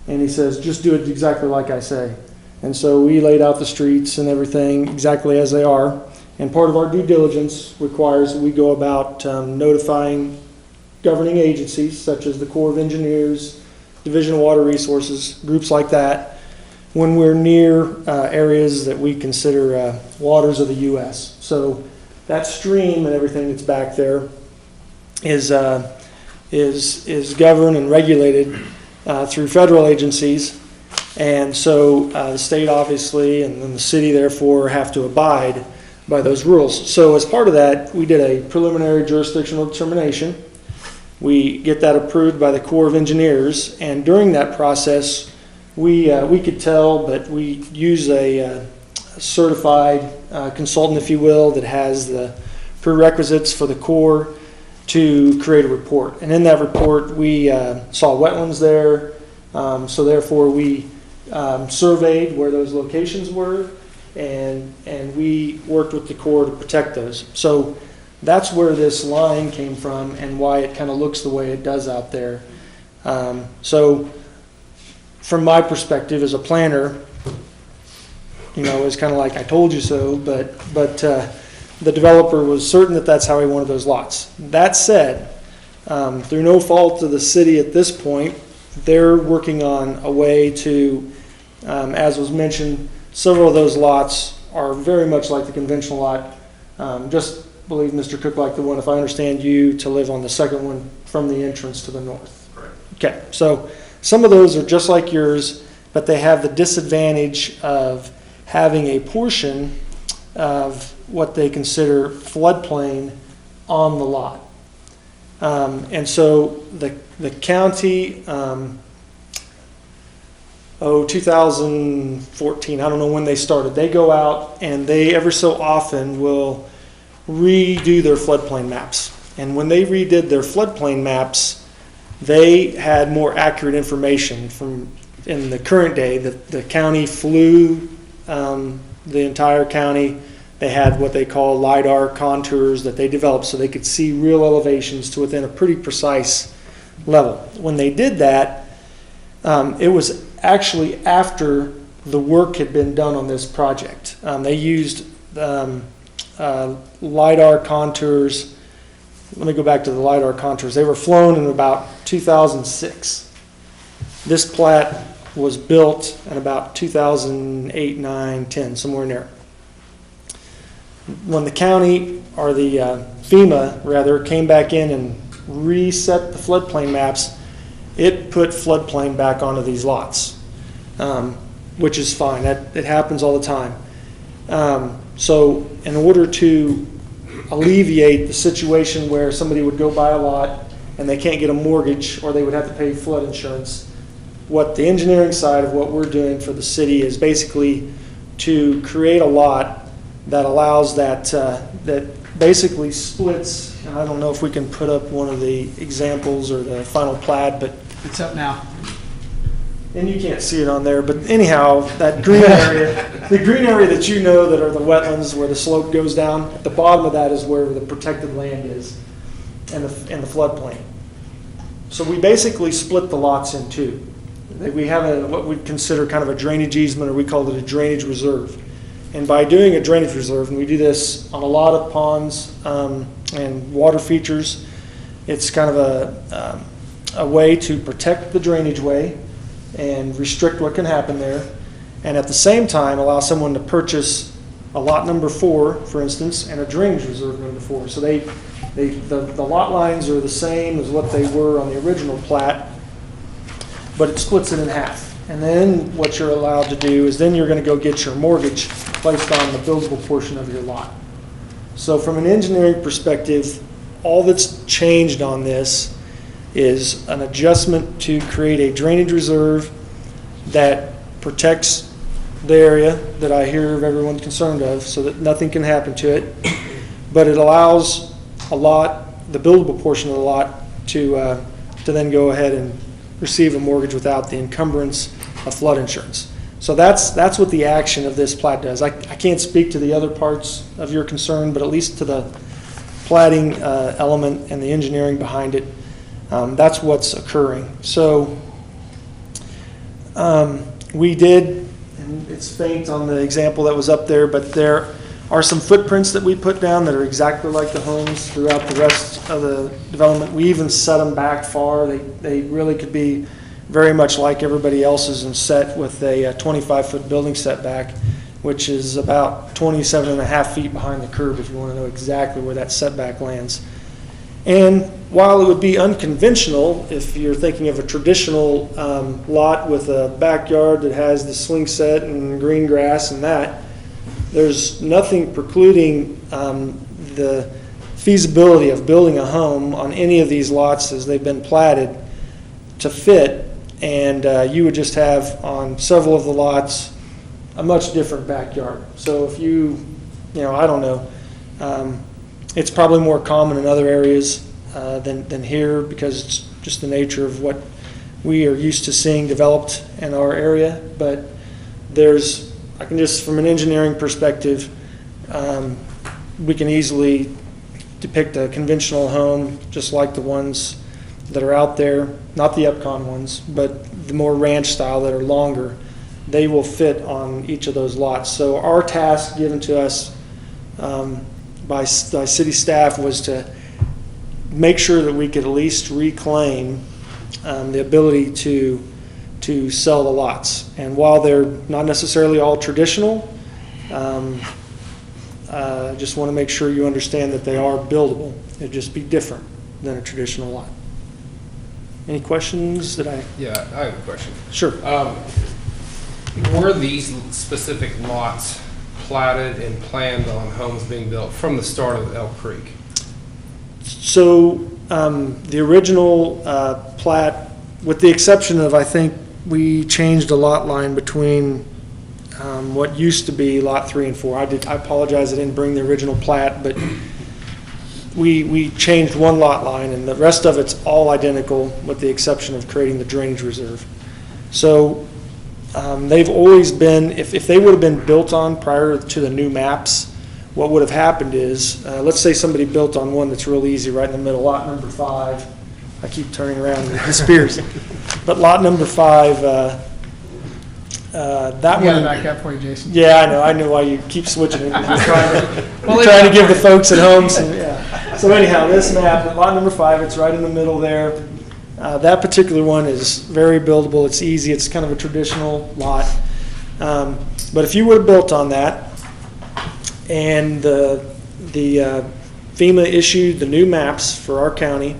And he says, just do it exactly like I say. And so we laid out the streets and everything exactly as they are. And part of our due diligence requires that we go about notifying governing agencies such as the Corps of Engineers, Division of Water Resources, groups like that, when we're near areas that we consider waters of the U.S. So that stream and everything that's back there is governed and regulated through federal agencies. And so the state obviously and then the city therefore have to abide by those rules. So as part of that, we did a preliminary jurisdictional determination. We get that approved by the Corps of Engineers, and during that process, we could tell, but we use a certified consultant, if you will, that has the prerequisites for the Corps to create a report. And in that report, we saw wetlands there, so therefore we surveyed where those locations were, and we worked with the Corps to protect those. So that's where this line came from and why it kind of looks the way it does out there. So from my perspective as a planner, it's kind of like I told you so, but the developer was certain that that's how he wanted those lots. That said, through no fault of the city at this point, they're working on a way to As was mentioned, several of those lots are very much like the conventional lot. Just believe, Mr. Cook, like the one, if I understand you, to live on the second one from the entrance to the north. Correct. Okay, so some of those are just like yours, but they have the disadvantage of having a portion of what they consider floodplain on the lot. And so the county, 2014, I don't know when they started, they go out and they every so often will redo their floodplain maps. And when they redid their floodplain maps, they had more accurate information from in the current day. The county flew the entire county. They had what they call LiDAR contours that they developed so they could see real elevations to within a pretty precise level. When they did that, it was actually after the work had been done on this project. They used LiDAR contours. Let me go back to the LiDAR contours. They were flown in about 2006. This plat was built in about 2008, 9, 10, somewhere in there. When the county, or the FEMA rather, came back in and reset the floodplain maps, it put floodplain back onto these lots, which is fine. It happens all the time. So in order to alleviate the situation where somebody would go buy a lot and they can't get a mortgage, or they would have to pay flood insurance, what the engineering side of what we're doing for the city is basically to create a lot that allows that basically splits. And I don't know if we can put up one of the examples or the final plat, but It's up now. and you can't see it on there, but anyhow, that green area, the green area that you know that are the wetlands where the slope goes down, at the bottom of that is where the protected land is and the floodplain. So we basically split the lots in two. We have what we consider kind of a drainage easement, or we call it a drainage reserve. And by doing a drainage reserve, and we do this on a lot of ponds and water features, it's kind of a way to protect the drainage way and restrict what can happen there, and at the same time allow someone to purchase a lot number 4, for instance, and a drainage reserve number 4. So the lot lines are the same as what they were on the original plat, but it splits it in half. And then what you're allowed to do is then you're going to go get your mortgage placed on the buildable portion of your lot. So from an engineering perspective, all that's changed on this is an adjustment to create a drainage reserve that protects the area that I hear everyone concerned of, so that nothing can happen to it. But it allows a lot, the buildable portion of the lot, to then go ahead and receive a mortgage without the encumbrance of flood insurance. So that's what the action of this plat does. I can't speak to the other parts of your concern, but at least to the platting element and the engineering behind it, that's what's occurring. So we did, and it's faint on the example that was up there, but there are some footprints that we put down that are exactly like the homes throughout the rest of the development. We even set them back far. They really could be very much like everybody else's and set with a 25-foot building setback, which is about 27 and a half feet behind the curb, if you want to know exactly where that setback lands. And while it would be unconventional, if you're thinking of a traditional lot with a backyard that has the swing set and green grass and that, there's nothing precluding the feasibility of building a home on any of these lots as they've been platted to fit, and you would just have on several of the lots a much different backyard. So if I don't know, it's probably more common in other areas than here, because it's just the nature of what we are used to seeing developed in our area. But I can just, from an engineering perspective, we can easily depict a conventional home just like the ones that are out there, not the Epcon ones, but the more ranch style that are longer. They will fit on each of those lots. So our task given to us by city staff was to make sure that we could at least reclaim the ability to to sell the lots. And while they're not necessarily all traditional, I just want to make sure you understand that they are buildable. It'd just be different than a traditional lot. Any questions that I? Yeah, I have a question. Sure. Were these specific lots platted and planned on homes being built from the start of Elk Creek? So the original plat, with the exception of, I think we changed a lot line between what used to be Lot 3 and 4. I apologize, I didn't bring the original plat, but we changed one lot line, and the rest of it's all identical with the exception of creating the drainage reserve. So they've always been, if they would have been built on prior to the new maps, what would have happened is, let's say somebody built on one that's real easy right in the middle, lot number 5. I keep turning around and it disappears. But lot number 5, that I'm one. gonna back up for you, Jason. Yeah, I know why you keep switching it. You're trying to give the folks at home some, yeah. So anyhow, this map, lot number 5, it's right in the middle there. That particular one is very buildable. It's easy. It's kind of a traditional lot. But if you would have built on that, and the FEMA issued the new maps for our county,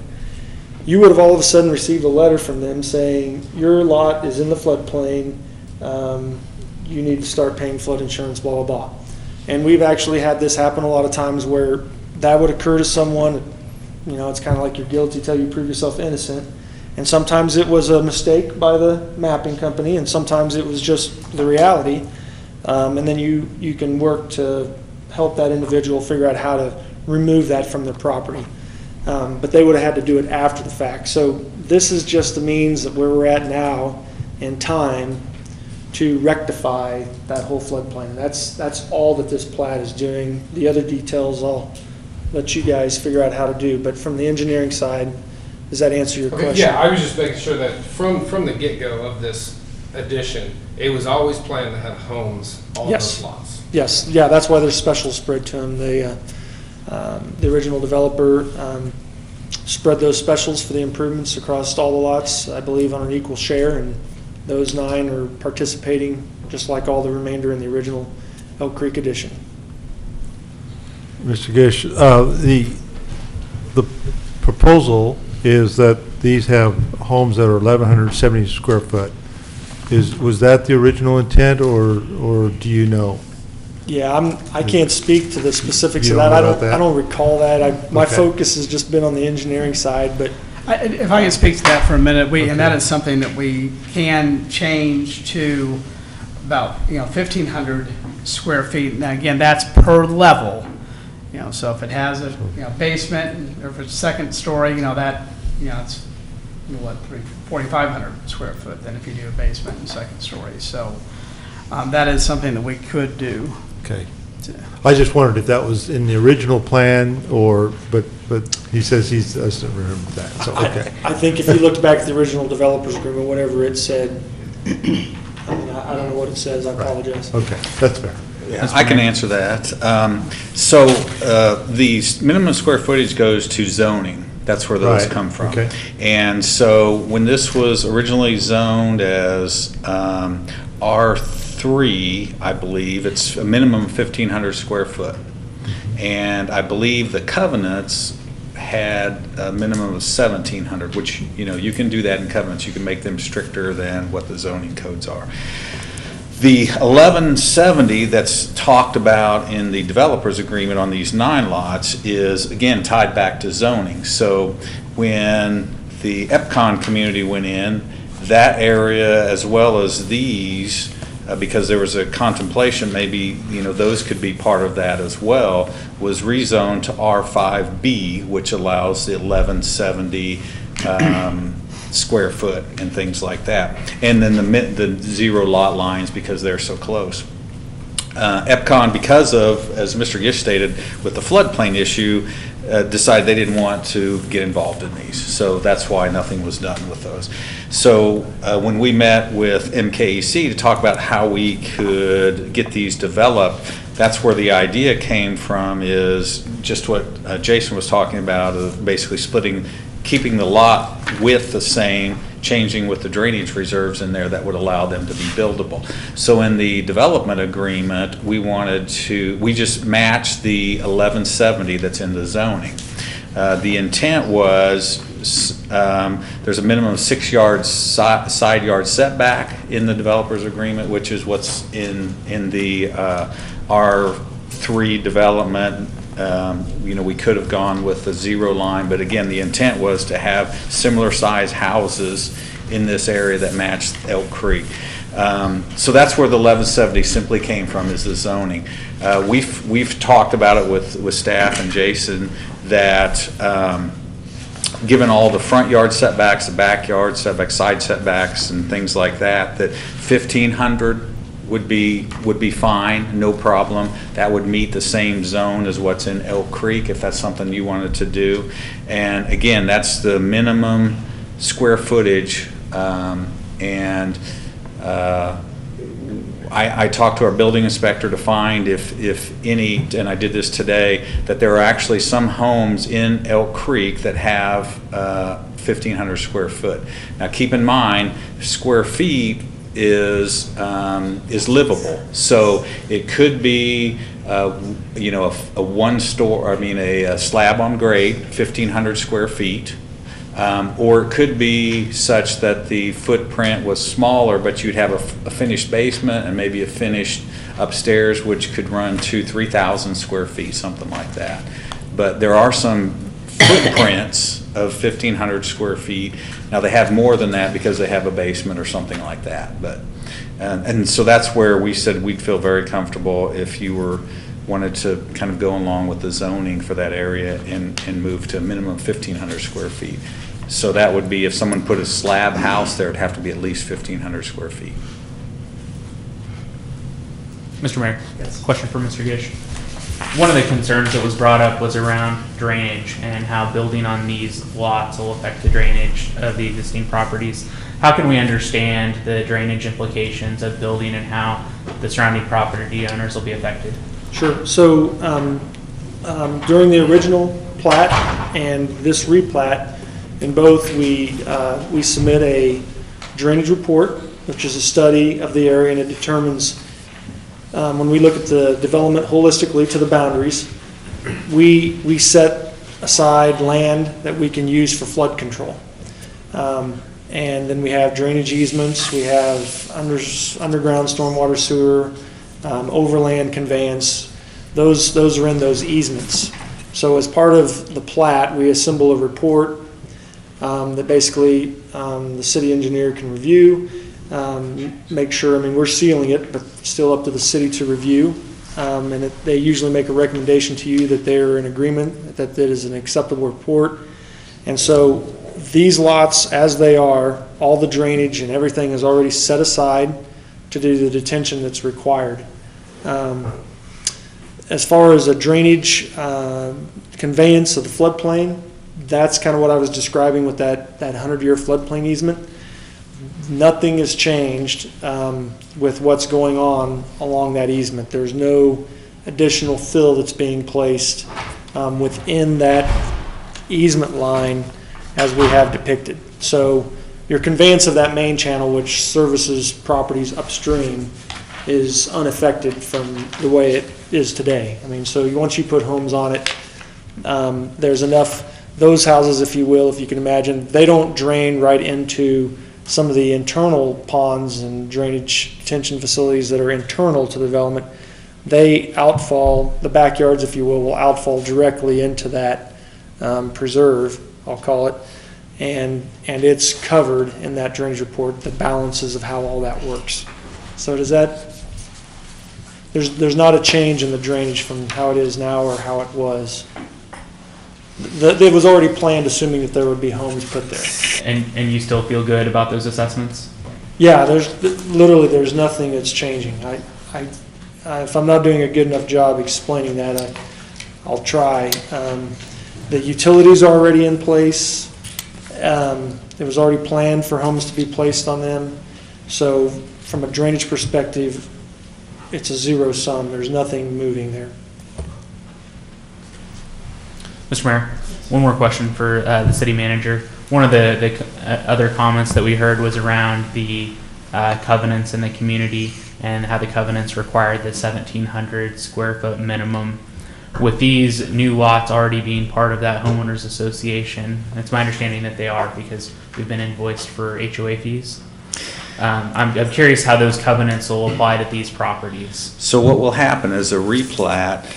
you would have all of a sudden received a letter from them saying your lot is in the floodplain. You need to start paying flood insurance, blah, blah, blah. And we've actually had this happen a lot of times where that would occur to someone. You know, it's kind of like you're guilty till you prove yourself innocent. And sometimes it was a mistake by the mapping company, and sometimes it was just the reality. And then you can work to help that individual figure out how to remove that from their property. But they would have had to do it after the fact. So this is just the means that where we're at now in time to rectify that whole floodplain. That's all that this plat is doing. The other details I'll let you guys figure out how to do. But from the engineering side, does that answer your question? Yeah, I was just making sure that from the get-go of this addition, it was always planned to have homes on those lots. Yes, yeah, that's why there's special spread to them. The original developer spread those specials for the improvements across all the lots, I believe, on an equal share, and those 9 are participating just like all the remainder in the original Elk Creek addition. Mr. Gish, the proposal is that these have homes that are 1,170 square foot. Was that the original intent, or do you know? Yeah, I can't speak to the specifics You of don't that. know about that? I don't recall that. My Okay. focus has just been on the engineering side, but If I can speak to that for a minute, and that is something that we can change to about 1,500 square feet. Now again, that's per level. So if it has a basement, or if it's second story, that it's 4,500 square foot. Then if you do a basement and second story, so that is something that we could do. Okay. I just wondered if that was in the original plan, but he says he doesn't remember that, so, okay. I think if you looked back at the original developer's agreement, whatever it said, I don't know what it says, I apologize. Okay, that's fair. I can answer that. So the minimum square footage goes to zoning. That's where those Right. come from. Okay. And so when this was originally zoned as R3, I believe, it's a minimum of 1,500 square foot. And I believe the covenants had a minimum of 1,700, which, you can do that in covenants. You can make them stricter than what the zoning codes are. The 1170 that's talked about in the developer's agreement on these 9 lots is, again, tied back to zoning. So when the EPCON community went in, that area as well as these, because there was a contemplation, maybe, those could be part of that as well, was rezoned to R5B, which allows the 1170 square foot and things like that. And then the 0 lot lines because they're so close. EPCON, because of, as Mr. Gish stated, with the floodplain issue, decided they didn't want to get involved in these. So that's why nothing was done with those. So when we met with MKEC to talk about how we could get these developed, that's where the idea came from, is just what Jason was talking about, of basically keeping the lot width the same changing with the drainage reserves in there that would allow them to be buildable. So in the development agreement, we just matched the 1170 that's in the zoning. The intent was there's a minimum of 6 yards side yard setback in the developer's agreement, which is what's in the R3 development. We could have gone with the 0 line, but again, the intent was to have similar size houses in this area that matched Elk Creek. So that's where the 1170 simply came from, is the zoning. We've talked about it with staff and Jason that given all the front yard setbacks, the backyard setbacks, side setbacks, and things like that, that 1,500 would be fine, no problem. That would meet the same zone as what's in Elk Creek if that's something you wanted to do. And again, that's the minimum square footage. I talked to our building inspector to find if any, and I did this today, that there are actually some homes in Elk Creek that have 1,500 square foot. Now keep in mind, square feet is livable. So it could be a slab on grade, 1,500 square feet. Or it could be such that the footprint was smaller, but you'd have a finished basement and maybe a finished upstairs, which could run 2,000-3,000 square feet, something like that. But there are some footprints of 1,500 square feet. Now they have more than that because they have a basement or something like that. But and so that's where we said we'd feel very comfortable if you wanted to kind of go along with the zoning for that area and move to a minimum of 1,500 square feet. So that would be if someone put a slab house there, it'd have to be at least 1,500 square feet. Mr. Mayor, question for Mr. Gish. One of the concerns that was brought up was around drainage and how building on these lots will affect the drainage of the existing properties. How can we understand the drainage implications of building and how the surrounding property owners will be affected? Sure. So during the original plat and this replat, in both we submit a drainage report, which is a study of the area, and it determines when we look at the development holistically to the boundaries, we set aside land that we can use for flood control. And then we have drainage easements, we have underground stormwater sewer, overland conveyance. Those are in those easements. So as part of the plat, we assemble a report that basically the city engineer can review, make sure, we're sealing it, but still up to the city to review. And they usually make a recommendation to you that they're in agreement, that is an acceptable report. And so these lots, as they are, all the drainage and everything is already set aside to do the detention that's required. As far as a drainage conveyance of the floodplain, that's kind of what I was describing with that 100-year floodplain easement. Nothing has changed with what's going on along that easement. There's no additional fill that's being placed within that easement line as we have depicted. So your conveyance of that main channel, which services properties upstream, is unaffected from the way it is today. So once you put homes on it, there's enough, those houses, if you will, if you can imagine, they don't drain right into some of the internal ponds and drainage detention facilities that are internal to the development. They outfall, the backyards, if you will outfall directly into that preserve, I'll call it, and it's covered in that drainage report, the balances of how all that works. So does that, there's not a change in the drainage from how it is now or how it was. It was already planned, assuming that there would be homes put there. And you still feel good about those assessments? Yeah, there's nothing that's changing. If I'm not doing a good enough job explaining that, I'll try. The utilities are already in place. It was already planned for homes to be placed on them. So from a drainage perspective, it's a zero sum. There's nothing moving there. Mr. Mayor, one more question for the city manager. one of the other comments that we heard was around the covenants in the community and how the covenants required the 1,700 square foot minimum. With these new lots already being part of that homeowners association, it's my understanding that they are because we've been invoiced for HOA fees. I'm curious how those covenants will apply to these properties. So what will happen is a replat,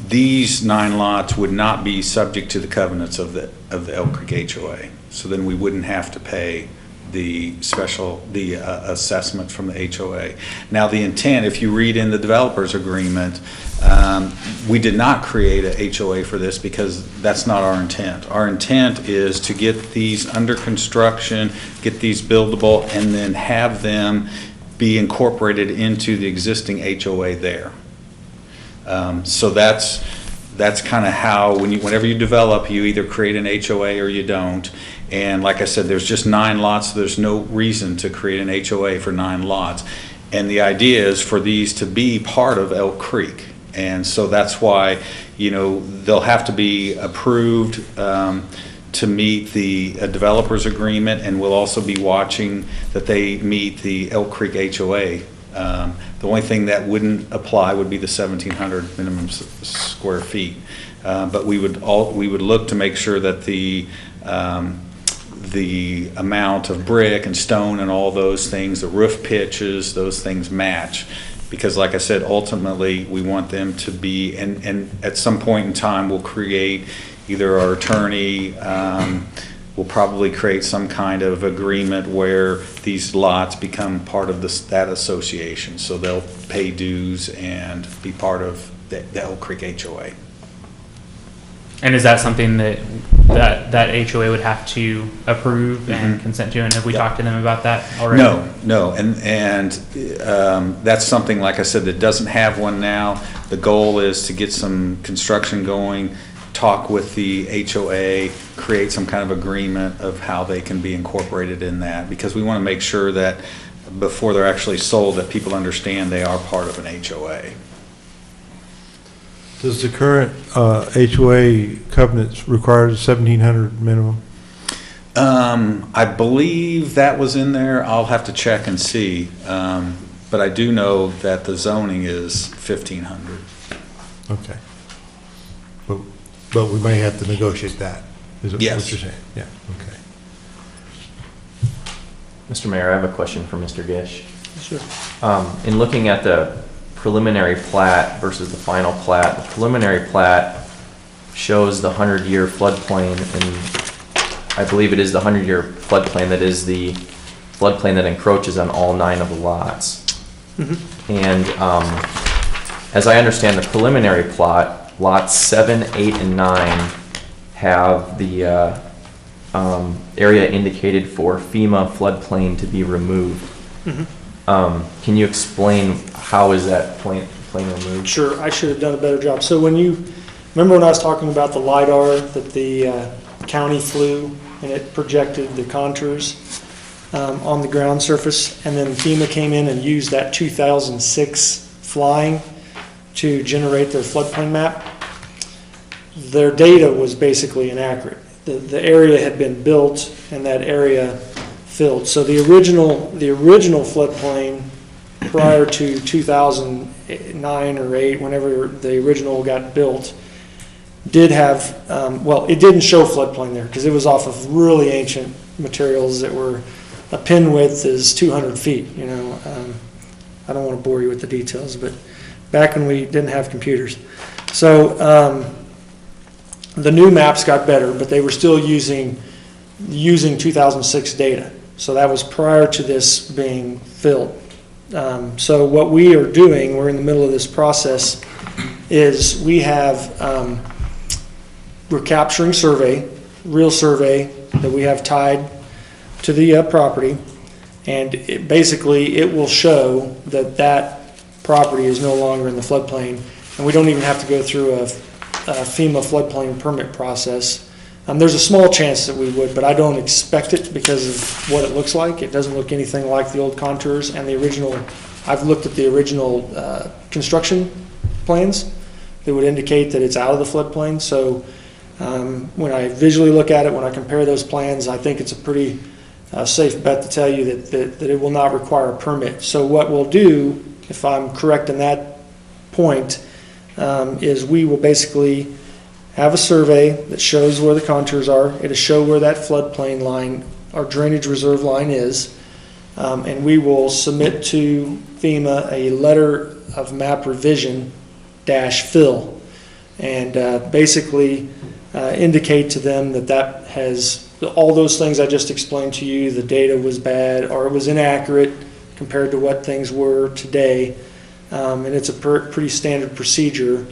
these 9 lots would not be subject to the covenants of the Elk Creek HOA. So then we wouldn't have to pay the assessment from the HOA. Now the intent, if you read in the developer's agreement, we did not create a HOA for this because that's not our intent. Our intent is to get these under construction, get these buildable, and then have them be incorporated into the existing HOA there. So that's kind of how, whenever you develop, you either create an HOA or you don't. And like I said, there's just 9 lots, so there's no reason to create an HOA for 9 lots. And the idea is for these to be part of Elk Creek. And so that's why, they'll have to be approved to meet the developer's agreement, and we'll also be watching that they meet the Elk Creek HOA. The only thing that wouldn't apply would be the 1,700 minimum square feet. But we would look to make sure that the amount of brick and stone and all those things, the roof pitches, those things match. Because like I said, ultimately we want them to be, and at some point in time we'll create, either our attorney will probably create some kind of agreement where these lots become part of that association. So they'll pay dues and be part of the Elk Creek HOA. And is that something that HOA would have to approve and consent to? And have we talked to them about that already? No, and that's something, like I said, that doesn't have one now. The goal is to get some construction going, talk with the HOA, create some kind of agreement of how they can be incorporated in that, because we want to make sure that before they're actually sold, that people understand they are part of an HOA. Does the current HOA covenants require the 1,700 minimum? I believe that was in there. I'll have to check and see. But I do know that the zoning is 1,500. Okay. But we may have to negotiate that. Is it Yes. what you're saying? Yeah, okay. Mr. Mayor, I have a question for Mr. Gish. Sure. In looking at the preliminary plat versus the final plat, the preliminary plat shows the 100-year floodplain, and I believe it is the 100-year floodplain that is the floodplain that encroaches on all 9 of the lots. Mm-hmm. And as I understand the preliminary plot, lots 7, 8, and 9 have the area indicated for FEMA floodplain to be removed. Mm-hmm. Can you explain how is that plain removed? Sure, I should have done a better job. So remember when I was talking about the LiDAR that the county flew and it projected the contours on the ground surface, and then FEMA came in and used that 2006 flying to generate their floodplain map? Their data was basically inaccurate. The area had been built and that area filled. So the original floodplain prior to 2009 or 8, whenever the original got built, did have, it didn't show floodplain there because it was off of really ancient materials that were, a pin width is 200 feet, I don't want to bore you with the details, but back when we didn't have computers. So the new maps got better, but they were still using 2006 data. So that was prior to this being filled. So what we are doing, we're in the middle of this process, is we're capturing real survey that we have tied to the property, and basically it will show that property is no longer in the floodplain, and we don't even have to go through a FEMA floodplain permit process. There's a small chance that we would, but I don't expect it because of what it looks like. It doesn't look anything like the old contours and the original. I've looked at the original construction plans that would indicate that it's out of the floodplain. So When I visually look at it, when I compare those plans, I think it's a pretty safe bet to tell you that it will not require a permit. So what we'll do, if I'm correct in that point, is we will basically have a survey that shows where the contours are. It'll show where that floodplain line or drainage reserve line is. And we will submit to FEMA a letter of map revision -fill, and basically indicate to them that has all those things I just explained to you. The data was bad or it was inaccurate compared to what things were today, and it's a pretty standard procedure.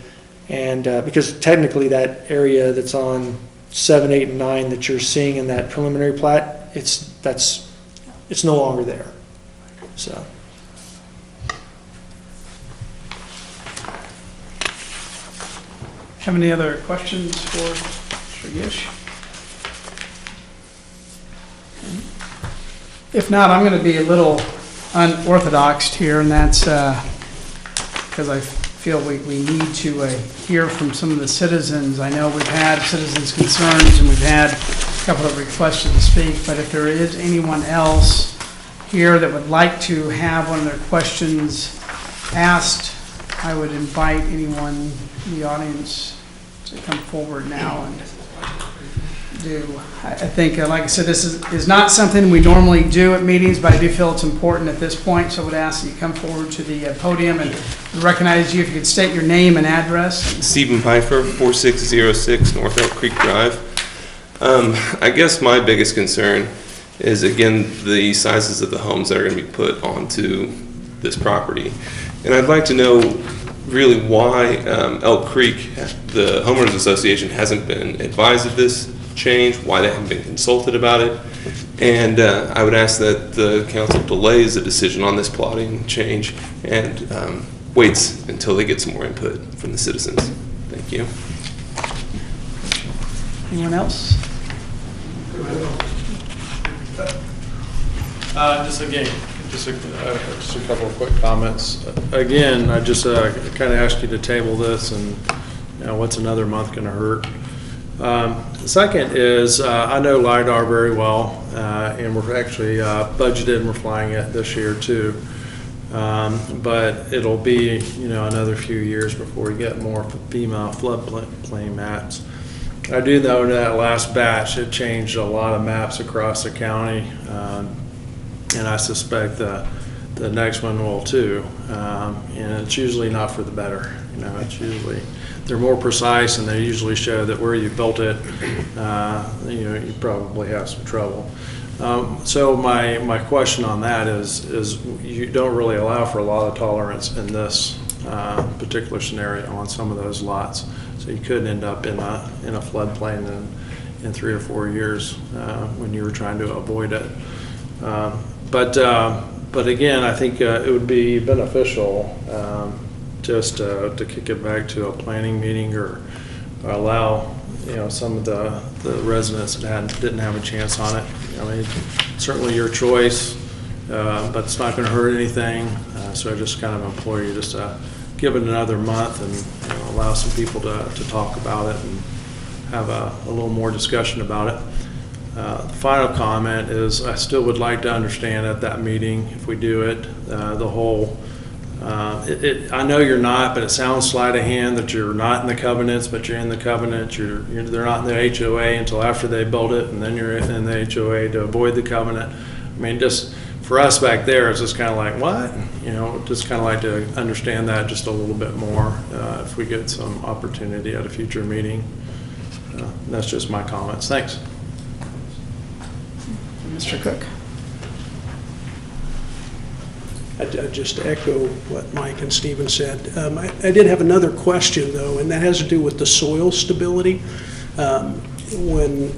And because technically that area that's on 7, 8, and 9 that you're seeing in that preliminary plat, it's no longer there. So. Have any other questions for Mr. Gish? If not, I'm going to be a little unorthodox here, and that's because I feel we need to hear from some of the citizens. I know we've had citizens' concerns and we've had a couple of requests to speak, but if there is anyone else here that would like to have one of their questions asked, I would invite anyone in the audience to come forward now and do. I think, like I said, this is not something we normally do at meetings, but I do feel it's important at this point, so I would ask that you come forward to the podium and recognize you. If you could state your name and address. Stephen Pfeiffer, 4606 North Elk Creek Drive. I guess my biggest concern is, again, the sizes of the homes that are going to be put onto this property. And I'd like to know really why Elk Creek, the homeowners association, hasn't been advised of this change, why they haven't been consulted about it. And I would ask that the council delays the decision on this plotting change and waits until they get some more input from the citizens. Thank you. Anyone else? Just a couple of quick comments. Again, I just kind of asked you to table this, and what's another month going to hurt? Second is, I know LiDAR very well, and we're actually budgeted and we're flying it this year too. But it'll be, another few years before we get more FEMA floodplain maps. I do know that last batch, it changed a lot of maps across the county, and I suspect the next one will too. And it's usually not for the better. It's usually, they're more precise, and they usually show that where you built it, you probably have some trouble. So my question on that is you don't really allow for a lot of tolerance in this particular scenario on some of those lots. So you could end up in a floodplain in 3 or 4 years when you were trying to avoid it. But again, I think it would be beneficial just to kick it back to a planning meeting or allow some of the residents that didn't have a chance on it. I mean, certainly your choice, but it's not going to hurt anything. So I just kind of implore you just to give it another month and allow some people to talk about it and have a little more discussion about it. The final comment is I still would like to understand at that meeting, if we do it, the whole, I know you're not, but it sounds sleight of hand that you're not in the covenants, but you're in the covenant. They're not in the HOA until after they build it, and then you're in the HOA to avoid the covenant. I mean, just for us back there, it's just kind of like, what? Just kind of like to understand that just a little bit more if we get some opportunity at a future meeting. That's just my comments. Thanks. Mr. Cook. I just echo what Mike and Stephen said. I did have another question, though, and that has to do with the soil stability. When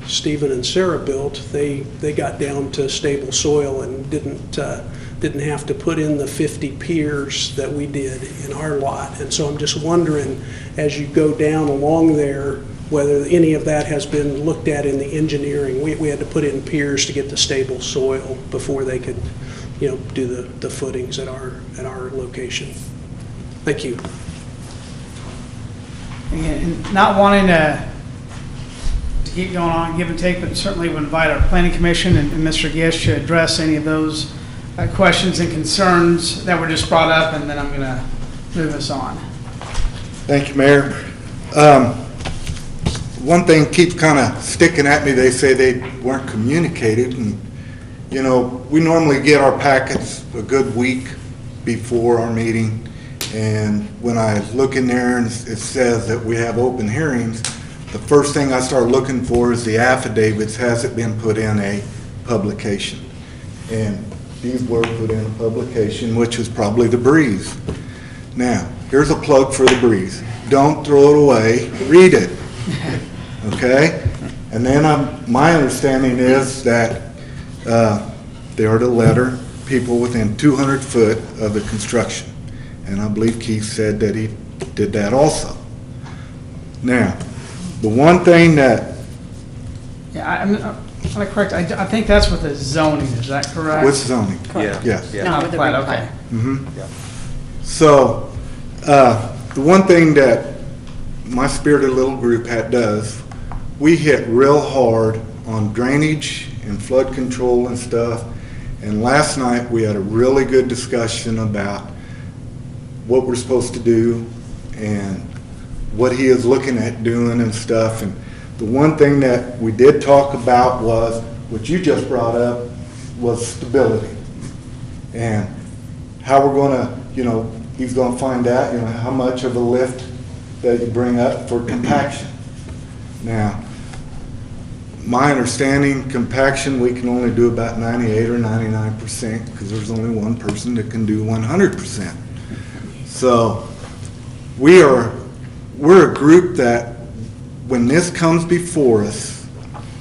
Stephen and Sarah built, they got down to stable soil and didn't have to put in the 50 piers that we did in our lot. And so I'm just wondering, as you go down along there, whether any of that has been looked at in the engineering. We had to put in piers to get the stable soil before they could, do the footings at our location. Thank you. Again, not wanting to keep going on, give and take, but certainly would invite our planning commission and Mr. Gish to address any of those questions and concerns that were just brought up, and then I'm going to move us on. Thank you, Mayor. One thing keeps kind of sticking at me. They say they weren't communicated, and you know, we normally get our packets a good week before our meeting, and when I look in there and it says that we have open hearings, the first thing I start looking for is the affidavits. Has it been put in a publication? And these were put in a publication, which is probably the Breeze. Now, here's a plug for the Breeze. Don't throw it away, read it, okay? And then my understanding is that they are to letter people within 200 foot of the construction. And I believe Keith said that he did that also. Now, the one thing that... Yeah, I'm going to correct. I think that's with the zoning. Is that correct? With zoning. Yeah. Yes. Not with the Plat, replat. okay. Yeah. So, the one thing that my spirited little group does, we hit real hard on drainage and flood control and stuff. And last night we had a really good discussion about what we're supposed to do and what he is looking at doing and stuff. And the one thing that we did talk about was, what you just brought up, was stability. And how we're gonna, you know, he's gonna find out, you know, how much of a lift that you bring up for compaction. Now, my understanding, compaction, we can only do about 98 or 99% because there's only one person that can do 100%. So we're a group that when this comes before us,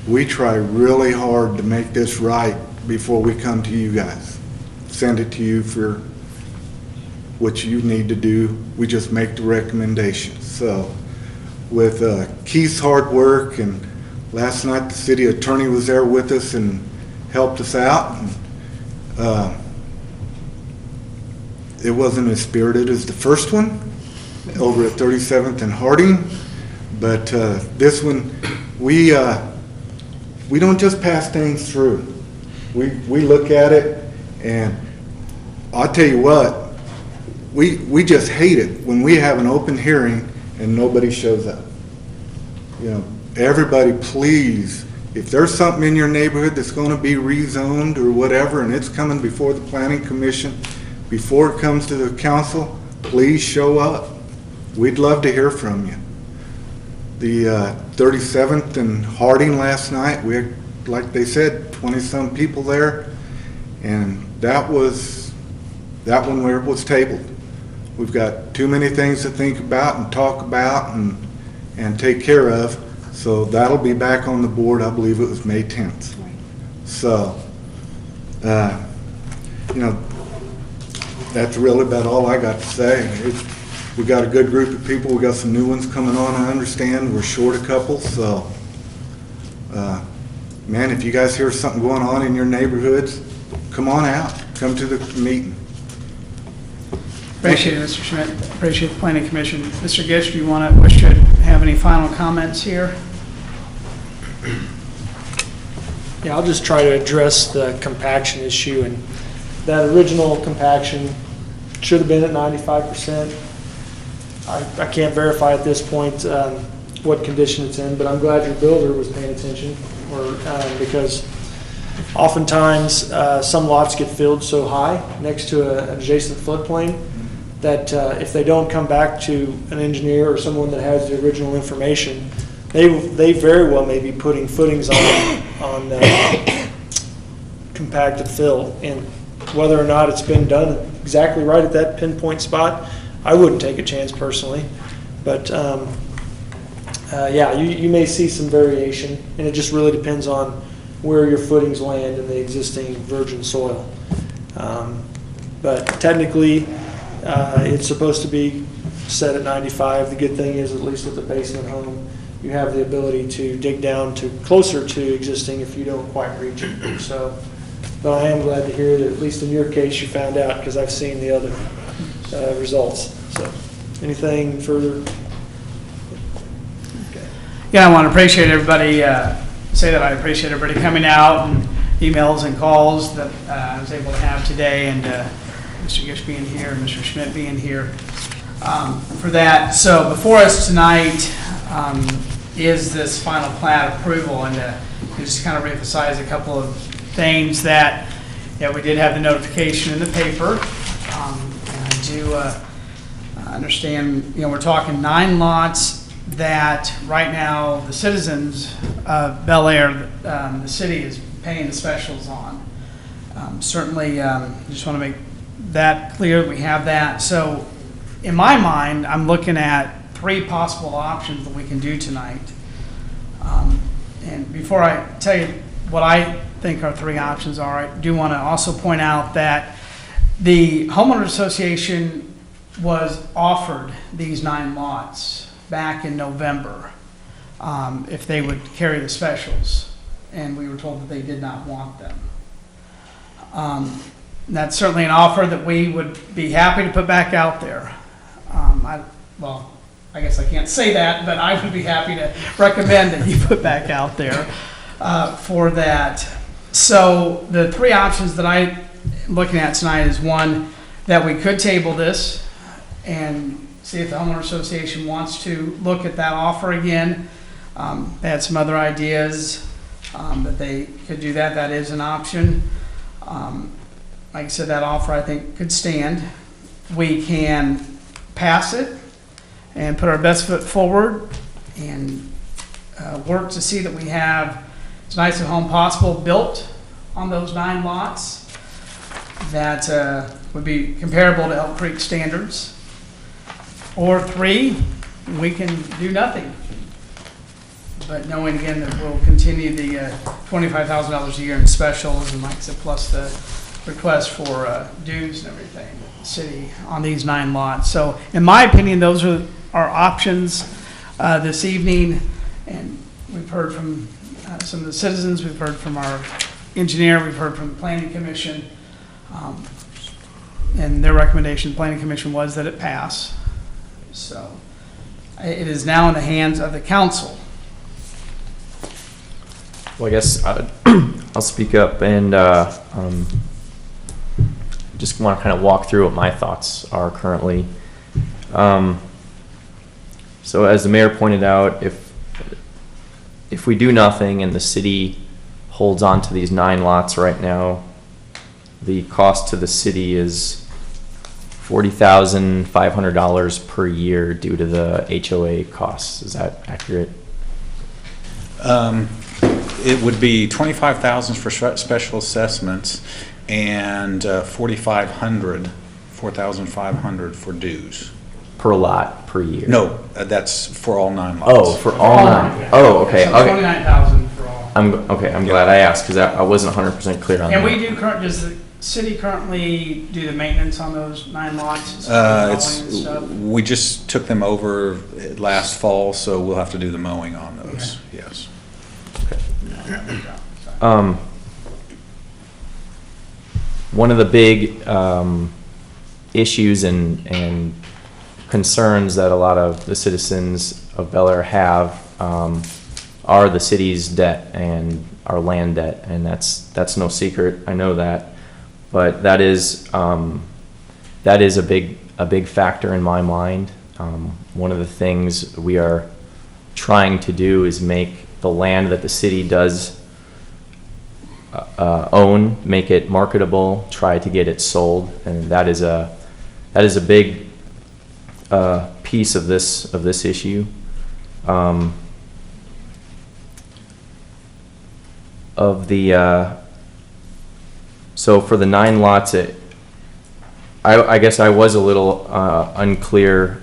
we try really hard to make this right before we come to you guys. Send it to you for what you need to do. We just make the recommendations. So with Keith's hard work, and last night the city attorney was there with us and helped us out. And, it wasn't as spirited as the first one over at 37th and Harding, but this one, we don't just pass things through. We look at it, and I'll tell you what, we just hate it when we have an open hearing and nobody shows up. You know, everybody, please, if there's something in your neighborhood that's going to be rezoned or whatever, and it's coming before the planning commission, before it comes to the council, please show up. We'd love to hear from you. The 37th and Harding last night, we had, like they said, 20-some people there, and that one where it was tabled. We've got too many things to think about and talk about and take care of, so that'll be back on the board. I believe it was May 10th. So, you know, that's really about all I got to say. We got a good group of people. We got some new ones coming on, I understand. We're short a couple, so man, if you guys hear something going on in your neighborhoods, come on out. Come to the meeting. Appreciate it, Mr. Schmidt. Appreciate the Planning Commission. Mr. Gish, do you wish to have any final comments here? Yeah, I'll just try to address the compaction issue. And that original compaction should have been at 95%. I can't verify at this point what condition it's in, but I'm glad your builder was paying attention, because oftentimes some lots get filled so high next to an adjacent floodplain that if they don't come back to an engineer or someone that has the original information, they very well may be putting footings on compacted fill. And whether or not it's been done exactly right at that pinpoint spot, I wouldn't take a chance personally. But yeah, you may see some variation, and it just really depends on where your footings land in the existing virgin soil. But technically, it's supposed to be set at 95. The good thing is, at least with the basement home, you have the ability to dig down to closer to existing if you don't quite reach it. So, but I am glad to hear that at least in your case you found out, because I've seen the other results. So, anything further? I want to appreciate everybody, say that I appreciate everybody coming out and emails and calls that I was able to have today, and Mr. Gish being here, and Mr. Schmidt being here for that. So before us tonight is this final plat approval, and just kind of reemphasize a couple of things that we did have the notification in the paper. And I do understand, we're talking 9 lots that right now the citizens of Bel Aire, the city is paying the specials on. Certainly, just want to make that clear. We have that. So in my mind, I'm looking at 3 possible options that we can do tonight. And before I tell you what I think our 3 options are, I do want to also point out that the homeowners association was offered these 9 lots back in November if they would carry the specials, and we were told that they did not want them. That's certainly an offer that we would be happy to put back out there. I guess I can't say that, but I would be happy to recommend that you put back out there for that. So the 3 options that I'm looking at tonight is, one, that we could table this and see if the homeowner association wants to look at that offer again. They had some other ideas that they could do that. That is an option. Like I said, that offer I think could stand. We can pass it and put our best foot forward and work to see that we have as nice a home possible built on those 9 lots that would be comparable to Elk Creek standards. Or 3, we can do nothing. But knowing again that we'll continue the $25,000 a year in specials, and like I said, plus the request for dues and everything, the city on these 9 lots. So in my opinion, those are our options this evening. And we've heard from some of the citizens, we've heard from our engineer, we've heard from the Planning Commission. And their recommendation, the Planning Commission, was that it pass. So it is now in the hands of the council. Well, I guess I'll speak up and just want to kind of walk through what my thoughts are currently. So as the mayor pointed out, if we do nothing and the city holds on to these 9 lots right now, the cost to the city is $40,500 per year due to the HOA costs. Is that accurate? It would be $25,000 for special assessments and $4,500 for dues. Per lot, per year? No, that's for all 9 lots. Oh, for all 9. Oh, okay. So $29,000 for all. I'm glad I asked because I wasn't 100% clear on that. And we do does the city currently do the maintenance on those 9 lots? We just took them over last fall, so we'll have to do the mowing on those. Okay. Yes. Okay. One of the big issues and concerns that a lot of the citizens of Bel Aire have are the city's debt and our land debt, and that's no secret. I know that, but that is a big factor in my mind. One of the things we are trying to do is make the land that the city does own, make it marketable, try to get it sold, and that is a big piece of this issue. So for the 9 lots, I guess I was a little unclear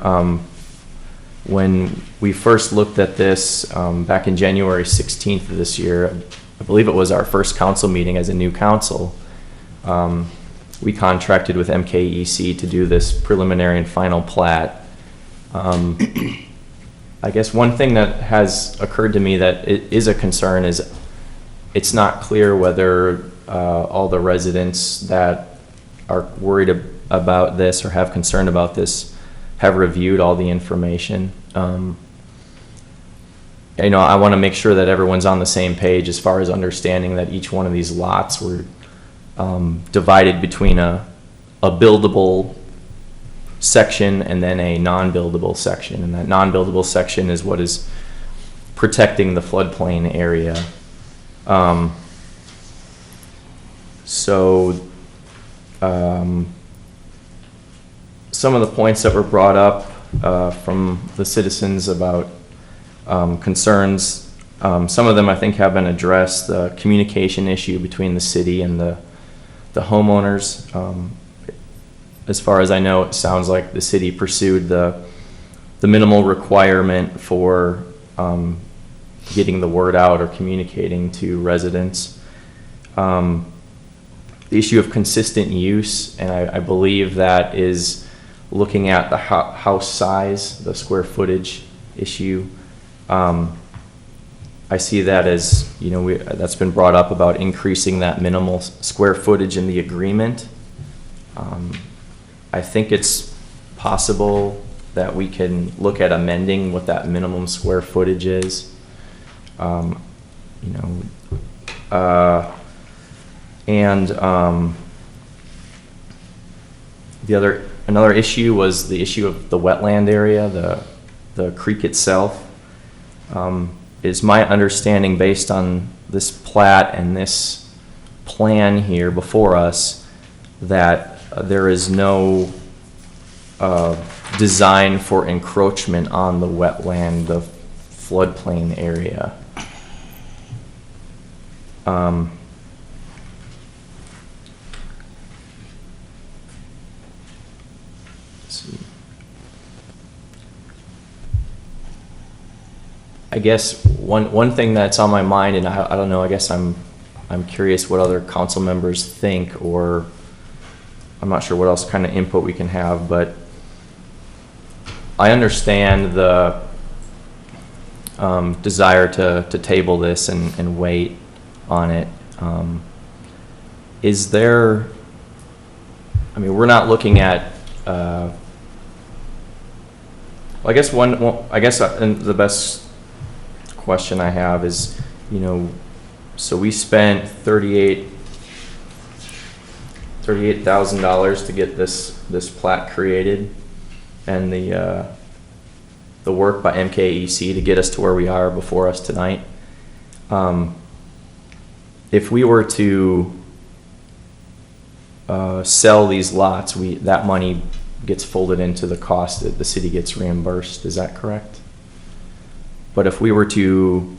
when we first looked at this back in January 16th of this year. I believe it was our first council meeting as a new council. We contracted with MKEC to do this preliminary and final plat. I guess one thing that has occurred to me that it is a concern is it's not clear whether all the residents that are worried about this or have concern about this have reviewed all the information. I want to make sure that everyone's on the same page as far as understanding that each one of these lots were divided between a buildable section and then a non-buildable section. And that non-buildable section is what is protecting the floodplain area. Some of the points that were brought up from the citizens about concerns, some of them I think have been addressed. The communication issue between the city and the homeowners. As far as I know, it sounds like the city pursued the minimal requirement for getting the word out or communicating to residents. The issue of consistent use, and I believe that is looking at the house size, the square footage issue. I see that as, that's been brought up about increasing that minimal square footage in the agreement. I think it's possible that we can look at amending what that minimum square footage is. Another issue was the issue of the wetland area, the creek itself. Is my understanding, based on this plat and this plan here before us, that there is no design for encroachment on the wetland, the floodplain area. Let's see. I guess one thing that's on my mind, and I don't know, I guess I'm curious what other council members think, or I'm not sure what else kind of input we can have, but I understand the desire to table this and wait on it. Is there, we're not looking at, I guess the best question I have is, so we spent $38,000 to get this plat created, and the work by MKEC to get us to where we are before us tonight. If we were to sell these lots, that money gets folded into the cost that the city gets reimbursed. Is that correct? But if we were to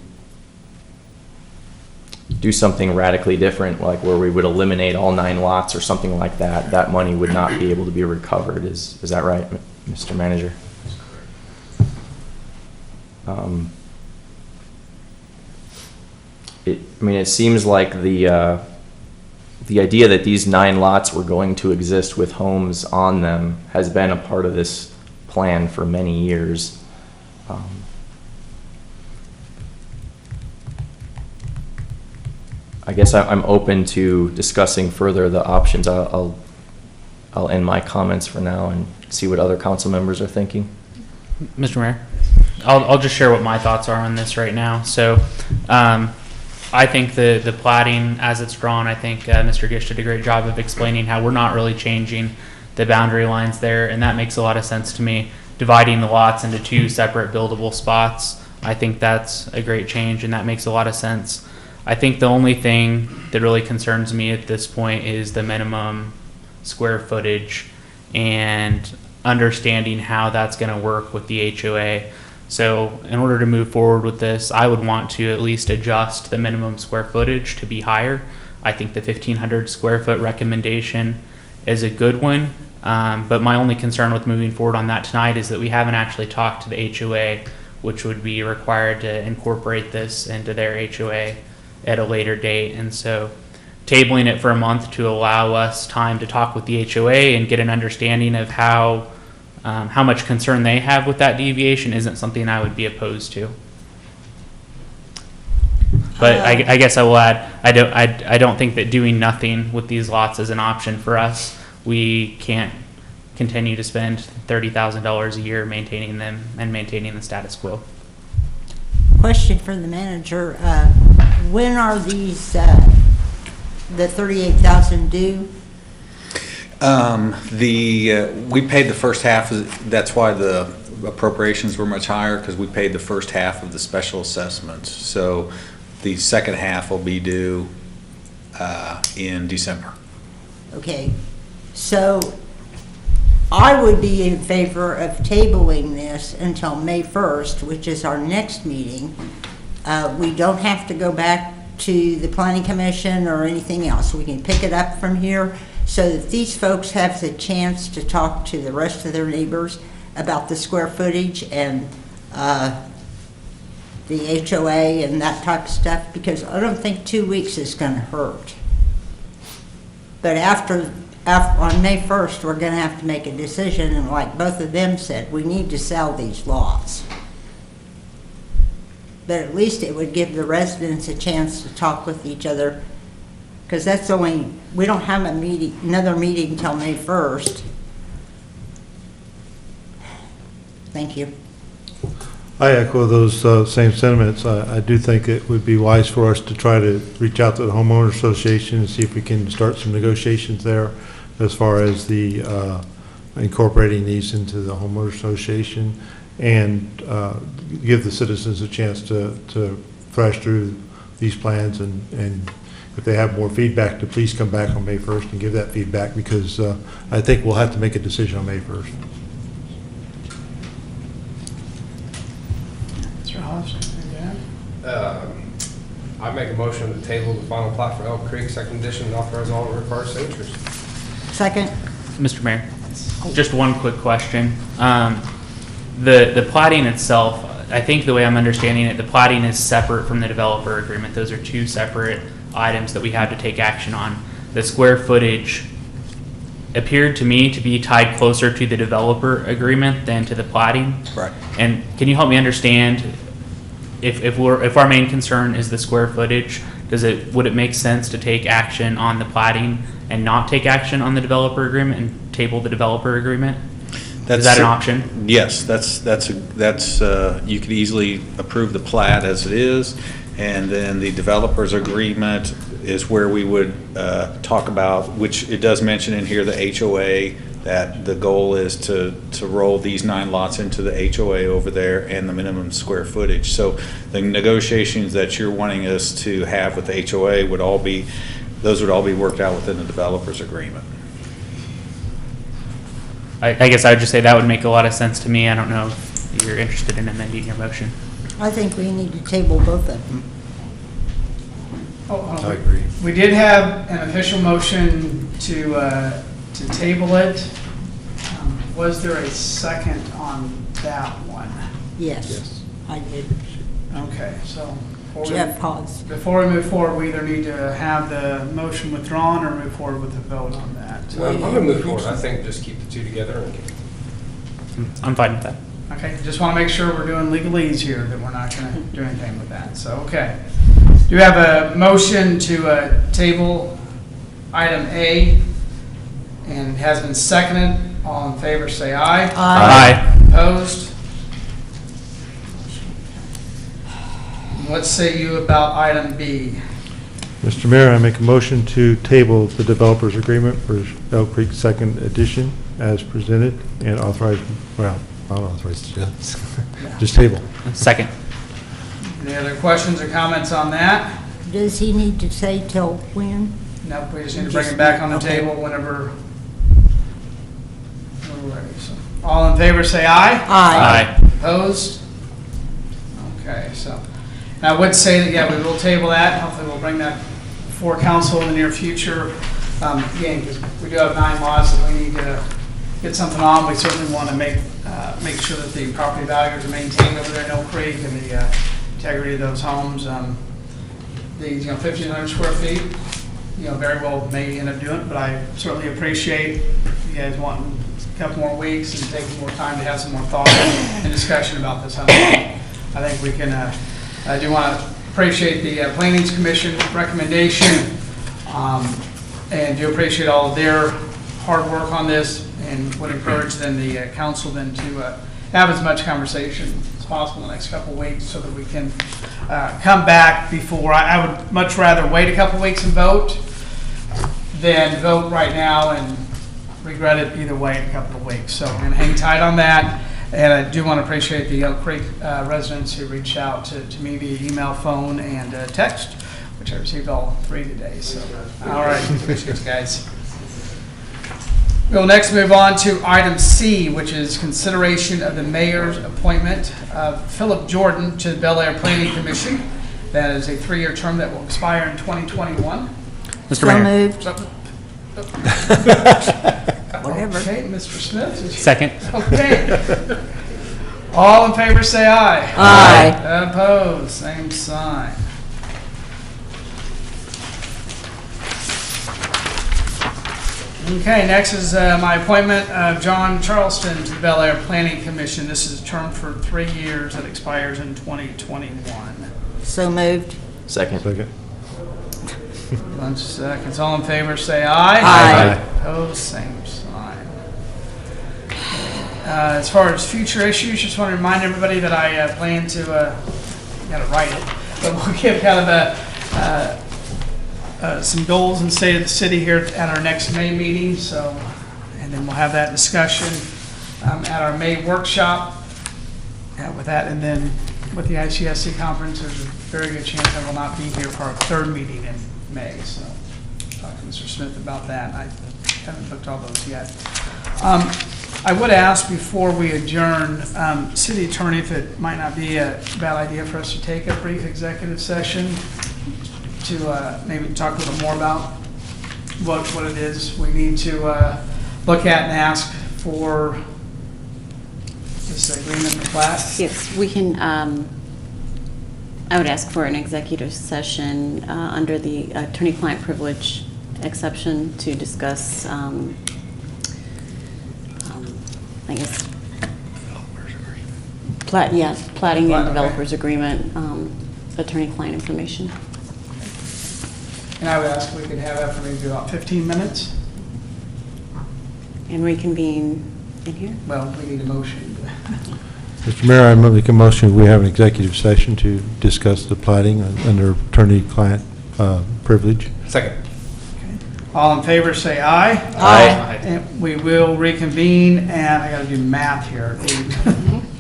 do something radically different, like where we would eliminate all 9 lots or something like that, that money would not be able to be recovered. Is that right, Mr. Manager? It seems like the idea that these 9 lots were going to exist with homes on them has been a part of this plan for many years. I guess I'm open to discussing further the options. I'll end my comments for now and see what other council members are thinking. Mr. Mayor, I'll just share what my thoughts are on this right now. So I think the plating as it's drawn, I think Mr. Gish did a great job of explaining how we're not really changing the boundary lines there, and that makes a lot of sense to me. Dividing the lots into 2 separate buildable spots, I think that's a great change, and that makes a lot of sense. I think the only thing that really concerns me at this point is the minimum square footage and understanding how that's going to work with the HOA. So in order to move forward with this, I would want to at least adjust the minimum square footage to be higher. I think the 1,500 square foot recommendation is a good one. But my only concern with moving forward on that tonight is that we haven't actually talked to the HOA, which would be required to incorporate this into their HOA at a later date. And so tabling it for a month to allow us time to talk with the HOA and get an understanding of how much concern they have with that deviation isn't something I would be opposed to. But I guess I will add, I don't think that doing nothing with these lots is an option for us. We can't continue to spend $30,000 a year maintaining them and maintaining the status quo. question for the manager. When are these, the 38,000 due? We paid the first half, that's why the appropriations were much higher, because we paid the first half of the special assessments. So the second half will be due in December. Okay, so I would be in favor of tabling this until May 1st, which is our next meeting. We don't have to go back to the Planning Commission or anything else. We can pick it up from here so that these folks have the chance to talk to the rest of their neighbors about the square footage and the HOA and that type of stuff, because I don't think 2 weeks is going to hurt. But after on May 1st, we're going to have to make a decision, and like both of them said, we need to sell these lots. But at least it would give the residents a chance to talk with each other, because that's only, we don't have a meeting, another meeting until May 1st. Thank you. I echo those same sentiments. I do think it would be wise for us to try to reach out to the homeowner association and see if we can start some negotiations there as far as the incorporating these into the homeowner association, and give the citizens a chance to thrash through these plans, and if they have more feedback, to please come back on May 1st and give that feedback, because I think we'll have to make a decision on May 1st. I make a motion to table the final plat for Elk Creek, second edition, and authorize all required signatures. Second. Mr. Mayor, just one quick question. The plating itself, I think the way I'm understanding it, the plating is separate from the developer agreement. Those are two separate items that we have to take action on. The square footage appeared to me to be tied closer to the developer agreement than to the plating. Right. And can you help me understand, if our main concern is the square footage, would it make sense to take action on the plating and not take action on the developer agreement and table the developer agreement? Is that an option? Yes, you could easily approve the plat as it is, and then the developer's agreement is where we would talk about, which it does mention in here, the HOA, that the goal is to roll these 9 lots into the HOA over there and the minimum square footage. So the negotiations that you're wanting us to have with the HOA would all be worked out within the developer's agreement. I guess I would just say that would make a lot of sense to me. I don't know if you're interested in amending your motion. I think we need to table both of them. I agree. We did have an official motion to table it. Was there a second on that one? Yes. I did. Okay, so Jeff paused. before we move forward, we either need to have the motion withdrawn or move forward with the vote on that. I'm going to move forward. I think just keep the two together. I'm fine with that. Okay, just want to make sure we're doing legalese here, that we're not going to do anything with that. So, okay. Do you have a motion to table item A? And it has been seconded. All in favor, say aye. Aye. Aye. Opposed? What say you about item B? Mr. Mayor, I make a motion to table the developer's agreement for Elk Creek second edition as presented and authorize, well, not authorize, just table. Second. Any other questions or comments on that? Does he need to say till when? Nope, we just need to bring it back on the table whenever we're ready. So, all in favor, say aye. Aye. Opposed? Okay, so I would say that, yeah, we will table that. Hopefully we'll bring that before council in the near future. Again, because we do have 9 lots that we need to get something on. We certainly want to make sure that the property values are maintained over there in Elk Creek and the integrity of those homes. The 1,500 square feet, very well may end up doing it, but I certainly appreciate you guys wanting a couple more weeks and taking more time to have some more thought and discussion about this. I think we can. I do want to appreciate the Planning Commission recommendation, and do appreciate all of their hard work on this, and would encourage then the council then to have as much conversation as possible in the next couple of weeks so that we can come back before. I would much rather wait a couple of weeks and vote than vote right now and regret it either way in a couple of weeks. So we're going to hang tight on that. And I do want to appreciate the Elk Creek residents who reached out to me via email, phone, and text, which I received all 3 today. So, all right, appreciate you guys. We'll next move on to item C, which is consideration of the mayor's appointment of Philip Jordan to the Bel Aire Planning Commission. That is a 3-year term that will expire in 2021. Mr. Mayor. So moved. Whatever. Okay, Mr. Smith. Second. Okay. All in favor say aye. Aye. Opposed, same sign. Okay, next is my appointment of John Charleston to the Bel Aire Planning Commission. This is a term for 3 years that expires in 2021. So moved. Second. Bunch of seconds. All in favor say aye. Aye. Opposed, same sign. As far as future issues, just want to remind everybody that I plan to, gotta write it, but we'll give kind of some goals and state of the city here at our next May meeting. So, and then we'll have that discussion at our May workshop with that. And then with the ICSC conference, there's a very good chance I will not be here for our 3rd meeting in May. So talk to Mr. Smith about that. I haven't booked all those yet. I would ask before we adjourn, City Attorney, if it might not be a bad idea for us to take a brief executive session to maybe talk a little more about what it is we need to look at and ask for this agreement for plat. Yes, we can, I would ask for an executive session under the attorney-client privilege exception to discuss, I guess, platting and developers agreement, attorney-client information. And I would ask if we could have that for maybe about 15 minutes. And reconvene in here? Well, we need a motion. Mr. Mayor, I make a motion we have an executive session to discuss the plating under attorney-client privilege. Second. All in favor say aye. Aye. And we will reconvene, and I got to do math here.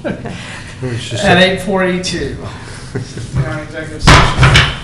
At 8:42. In our executive session.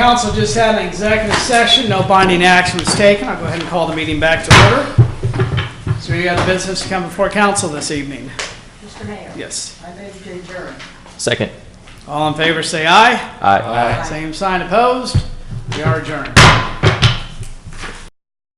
council just had an executive session, no binding action was taken. I'll go ahead and call the meeting back to order. So you got business to come before council this evening? Mr. Mayor? Yes. I move to adjourn. Second. All in favor say aye. Aye. Same sign opposed. We are adjourned.